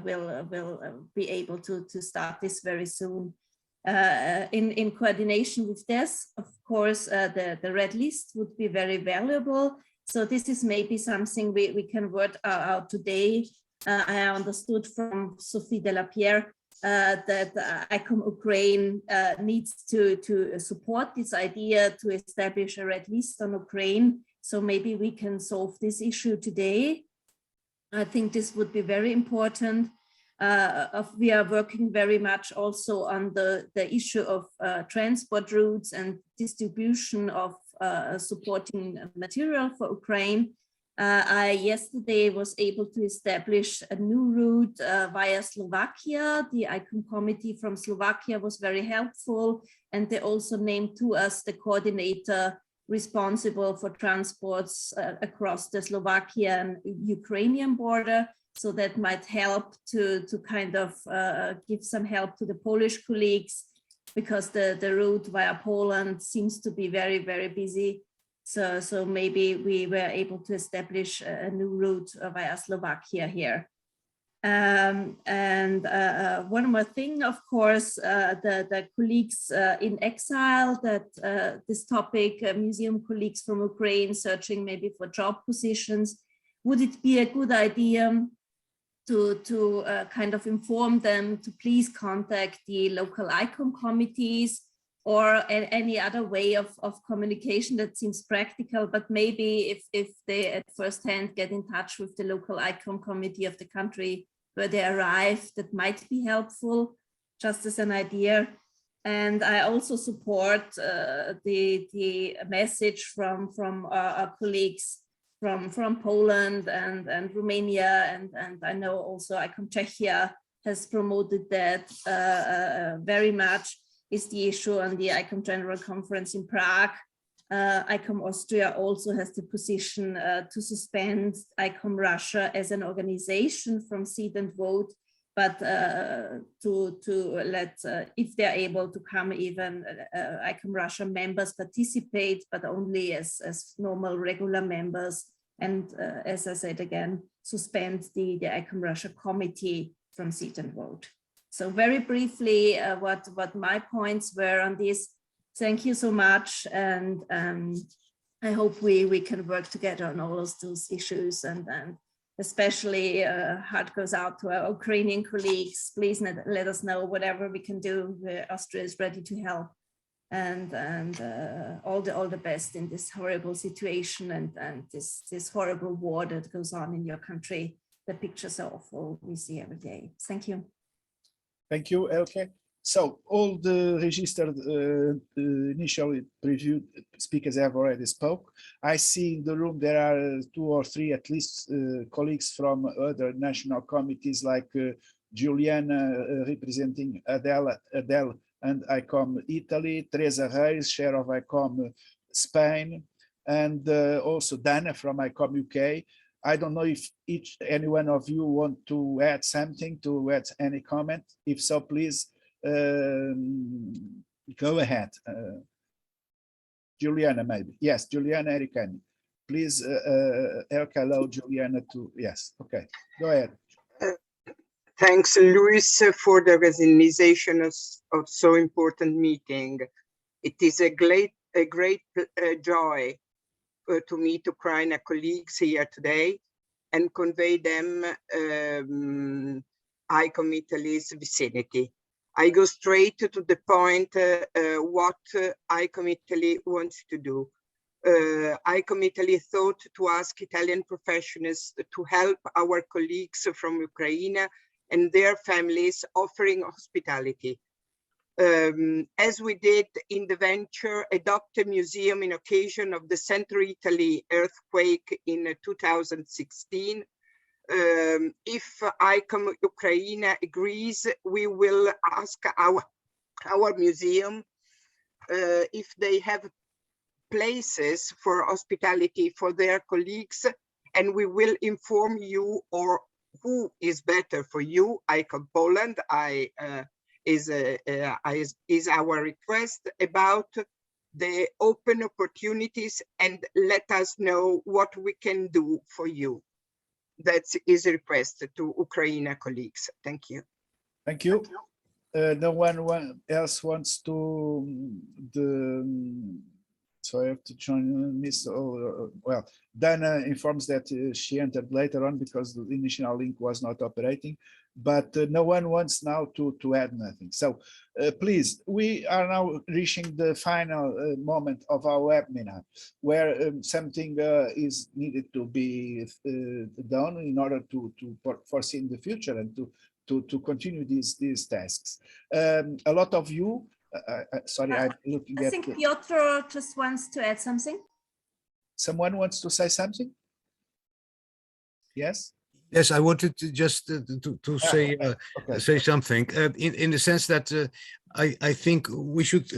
will be able to start this very soon. In coordination with this, of course, the red list would be very valuable. So this is maybe something we can work out today. I understood from Sophie Delapierre that ICOM Ukraine needs to support this idea to establish a red list on Ukraine. So maybe we can solve this issue today. I think this would be very important. We are working very much also on the issue of transport routes and distribution of supporting material for Ukraine. I yesterday was able to establish a new route via Slovakia. The ICOM committee from Slovakia was very helpful, and they also named to us the coordinator responsible for transports across the Slovakian Ukrainian border. So that might help to kind of give some help to the Polish colleagues, because the route via Poland seems to be very, very busy. So maybe we were able to establish a new route via Slovakia here. And one more thing, of course, the colleagues in exile, that this topic, museum colleagues from Ukraine searching maybe for job positions, would it be a good idea to kind of inform them to please contact the local ICOM committees or any other way of communication that seems practical, but maybe if they at first hand get in touch with the local ICOM committee of the country where they arrive, that might be helpful, just as an idea. And I also support the message from our colleagues from Poland and Romania, and I know also ICOM Czechia has promoted that very much, is the issue on the ICOM General Conference in Prague. ICOM Austria also has the position to suspend ICOM Russia as an organization from seat and vote, but to let, if they're able to come, even ICOM Russia members participate, but only as normal regular members. And as I said again, suspend the ICOM Russia committee from seat and vote. So very briefly, what my points were on this. Thank you so much, and I hope we can work together on all of those issues, and especially heart goes out to our Ukrainian colleagues. Please let us know whatever we can do. Austria is ready to help, and all the best in this horrible situation and this horrible war that goes on in your country. The pictures are awful, we see every day. Thank you. Thank you, Elke. So all the registered initially previewed speakers have already spoke. I see in the room there are 2 or 3 at least colleagues from other national committees, like Juliana representing Adele and ICOM Italy, Teresa Reis, chair of ICOM Spain, and also Dana from ICOM UK. I don't know if any one of you want to add something, to add any comment. If so, please go ahead. Juliana, maybe. Yes, Juliana Ericani. Please, Elke, allow Juliana to, yes, okay, go ahead. Thanks, Luis, for the organization of so important meeting. It is a great joy to meet Ukraine colleagues here today and convey them ICOM Italy's vicinity. I go straight to the point what ICOM Italy wants to do. ICOM Italy thought to ask Italian professionals to help our colleagues from Ukraine and their families, offering hospitality. As we did in the venture, adopt a museum in occasion of the Central Italy earthquake in 2016. If ICOM Ukraine agrees, we will ask our museum if they have places for hospitality for their colleagues, and we will inform you or who is better for you. ICOM Poland is our request about the open opportunities, and let us know what we can do for you. That is a request to Ukraine colleagues. Thank you. Thank you. No one else wants to so I have to join Miss. Well, Dana informs that she entered later on because the initial link was not operating, but no one wants now to add nothing. So please, we are now reaching the final moment of our webinar, where something is needed to be done in order to foresee in the future and to continue these tasks. A lot of you. Sorry, I'm looking at. I think Piotr just wants to add something. Someone wants to say something? Yes. Yes, I wanted to just to say okay. Say something in the sense that I think we should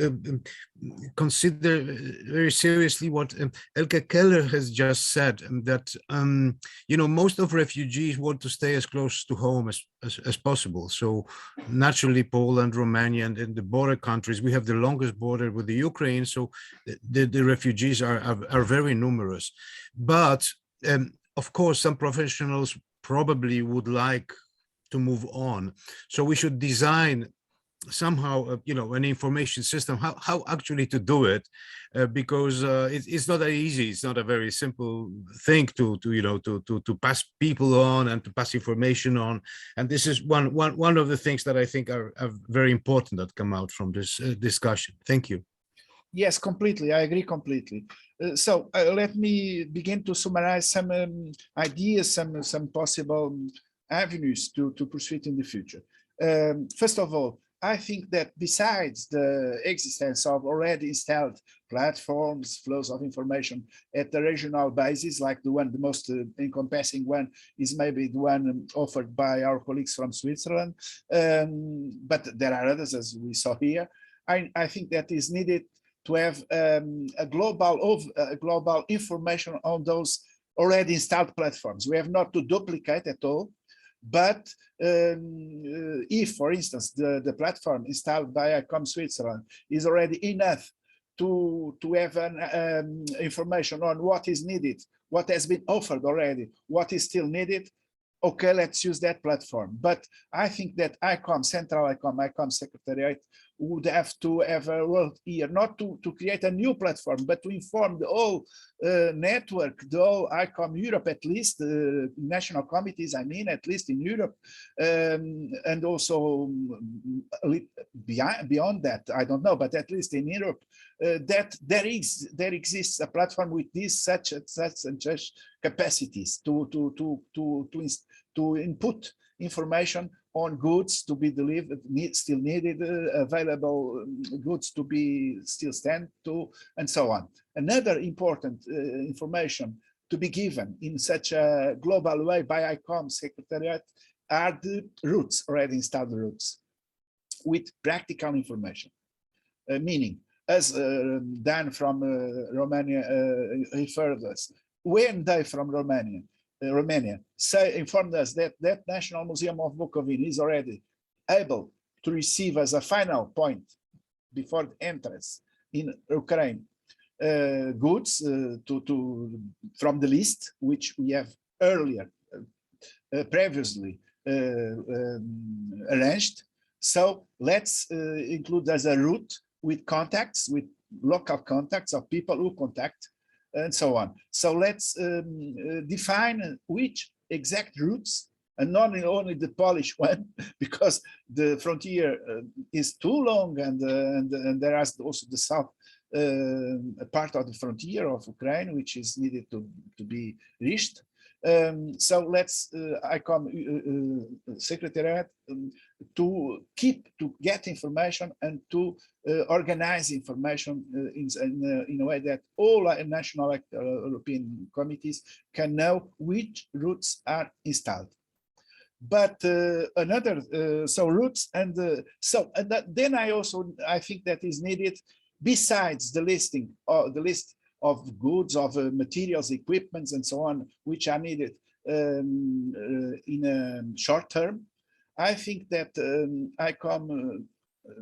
consider very seriously what Elke Keller has just said, that you know, most of refugees want to stay as close to home as possible. So naturally, Poland, Romania, and in the border countries, we have the longest border with the Ukraine. So the refugees are very numerous, but of course, some professionals probably would like to move on. So we should design somehow, you know, an information system, how actually to do it, because it's not that easy. It's not a very simple thing to pass people on and to pass information on. And this is one of the things that I think are very important that come out from this discussion. Thank you. Yes, completely. I agree completely. So let me begin to summarize some ideas, some possible avenues to pursue it in the future. First of all, I think that besides the existence of already installed platforms, flows of information at the regional basis, like the most encompassing one is maybe the one offered by our colleagues from Switzerland. But there are others, as we saw here. I think that is needed to have a global information on those already installed platforms. We have not to duplicate at all. But if, for instance, the platform installed by ICOM Switzerland is already enough to have an, information on what is needed, what has been offered already, what is still needed, okay, let's use that platform. But I think that ICOM, Central ICOM Secretariat would have to have a role here, not to create a new platform, but to inform the whole network, the whole ICOM Europe, at least national committees, I mean, at least in Europe, and also beyond that, I don't know, but at least in Europe, that there exists a platform with these such and such capacities to input information on goods to be delivered, still needed, available goods to be still stand to, and so on. Another important information to be given in such a global way by ICOM Secretariat are the routes, already installed routes, with practical information, meaning, as Dan from Romania referred us, when they from Romania informed us that that National Museum of Bukovina is already able to receive as a final point before the entrance in Ukraine goods from the list which we have earlier previously arranged. So let's include as a route with contacts, with local contacts of people who contact and so on. So let's define which exact routes, and not only the Polish one, because the frontier is too long, and there is also the south part of the frontier of Ukraine, which is needed to be reached. So let's ICOM Secretariat to get information and to organize information in a way that all national European committees can know which routes are installed. But so routes and then I think that is needed, besides the listing or the list of goods, of materials, equipments, and so on, which are needed in a short term. I think that ICOM,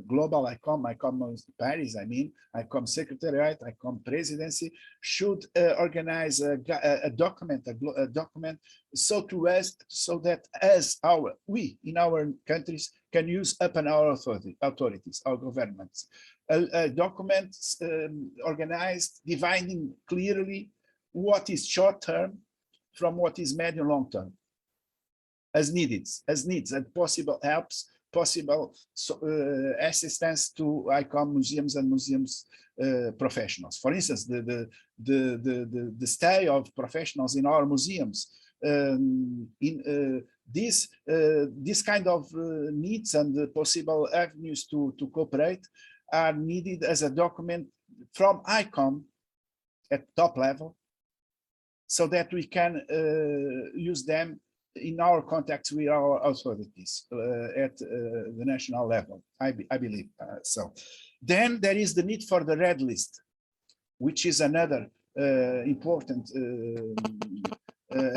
global ICOM Paris, I mean, ICOM Secretariat, ICOM Presidency, should organize a document, so that we in our countries can use upon our authorities, our governments. A document organized, dividing clearly what is short term from what is medium long term, as needs, and possible helps, possible assistance to ICOM museums and museums professionals. For instance, the stay of professionals in our museums, this kind of needs and possible avenues to cooperate are needed as a document from ICOM at top level, so that we can use them in our contacts with our authorities at the national level, I believe. So then there is the need for the red list, which is another important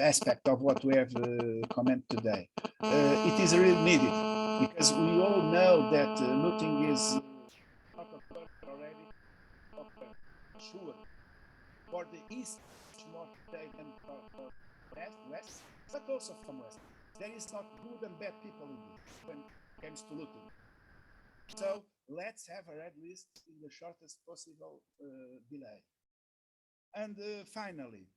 aspect of what we have commented today. It is really needed, because we all know that looting is not occurred already, sure, for the east, more than for west, but also from west. There is not good and bad people in this when it comes to looting. So let's have a red list in the shortest possible delay. And finally,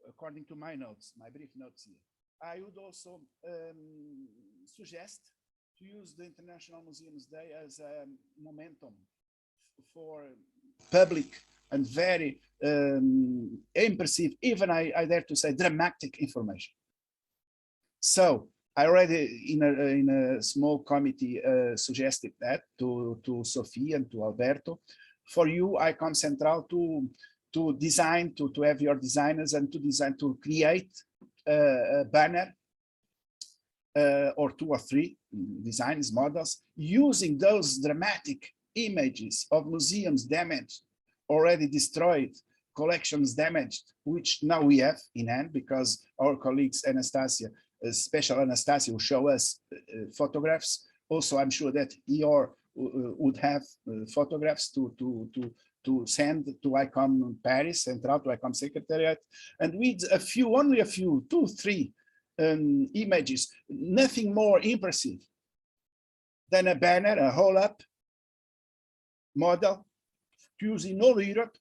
according to my notes, my brief notes here, I would also suggest to use the International Museums Day as a momentum for public and very impressive, even I dare to say dramatic information. So I already in a small committee suggested that to Sophie and to Alberto for you, ICOM Central, to design, to have your designers and to create a banner or 2 or 3 designs, models, using those dramatic images of museums damaged, already destroyed, collections damaged, which now we have in hand because our colleagues Anastasia, special Anastasia, will show us photographs. Also, I'm sure that your would have photographs to send to ICOM Paris, Central, to ICOM Secretariat, and with only a few, 2, 3 images, nothing more impressive than a banner, a hold-up model used in all Europe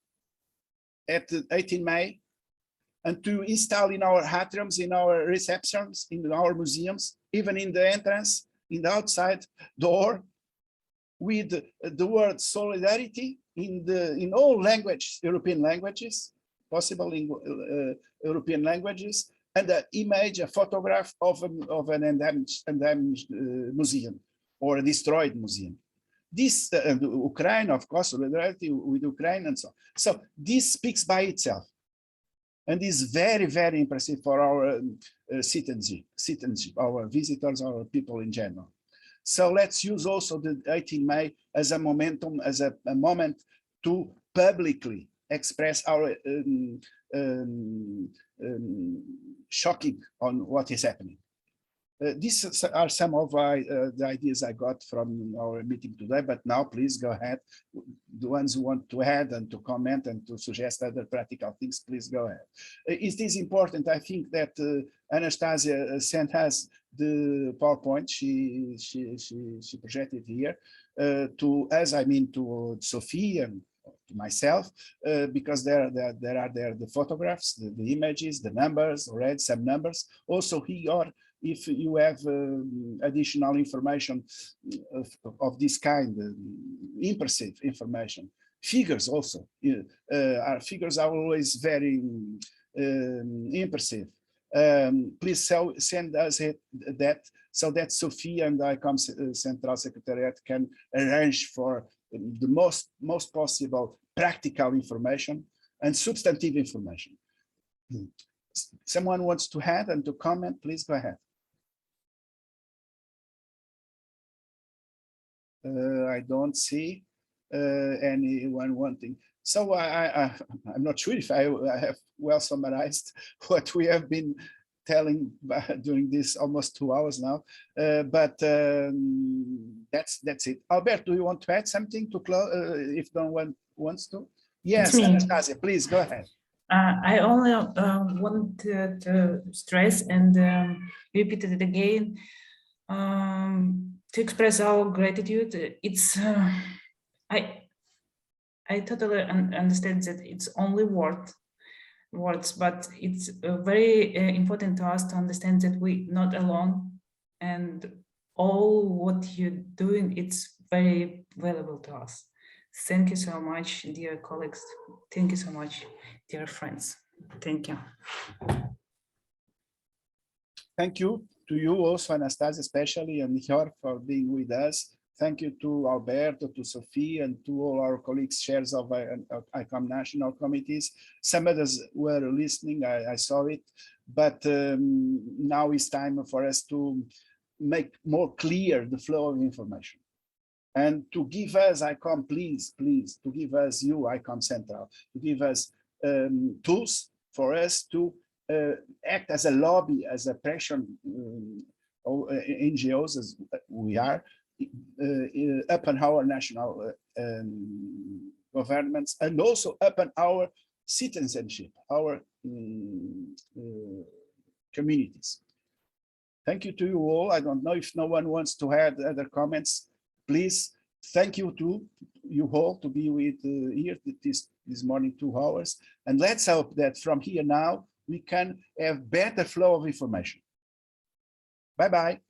at 18 May, and to install in our atriums, in our receptions, in our museums, even in the entrance, in the outside door, with the word solidarity in all languages, European languages, possible in European languages, and an image, a photograph of an undamaged museum or a destroyed museum. This, Ukraine, of course, solidarity with Ukraine and so on. So this speaks by itself and is very, very impressive for our citizenship, our visitors, our people in general. So let's use also the 18 May as a momentum, as a moment to publicly express our shocking on what is happening. These are some of the ideas I got from our meeting today, but now please go ahead. The ones who want to add and to comment and to suggest other practical things, please go ahead. It is important, I think, that Anastasia sent us the PowerPoint she projected here to us, I mean to Sophie and to myself, because there are the photographs, the images, the numbers, already some numbers. Also here, if you have additional information of this kind, impressive information, figures also, our figures are always very impressive. Please send us that so that Sophie and ICOM Central Secretariat can arrange for the most possible practical information and substantive information. Someone wants to add and to comment, please go ahead. I don't see anyone wanting. So I'm not sure if I have well summarized what we have been telling during this almost 2 hours now, but that's it. Albert, do you want to add something to close? If no one wants to, yes, Anastasia, please go ahead. I only want to stress and repeat it again to express our gratitude. It's I totally understand that it's only words, but it's very important to us to understand that we're not alone, and all what you're doing, it's very valuable to us. Thank you so much, dear colleagues. Thank you so much, dear friends. Thank you. Thank you to you also, Anastasia, especially, and Hjor for being with us. Thank you to Alberto, to Sophie, and to all our colleagues, chairs of ICOM national committees. Some others were listening, I saw it, but now it's time for us to make more clear the flow of information. And to give us, ICOM, please, to give us, you, ICOM Central, to give us tools for us to act as a lobby, as a pressure, NGOs, as we are, upon our national governments, and also upon our citizenship, our communities. Thank you to you all. I don't know if no one wants to add other comments. Please, thank you to you all to be with here this morning 2 hours. And let's hope that from here now, we can have better flow of information. Bye-bye.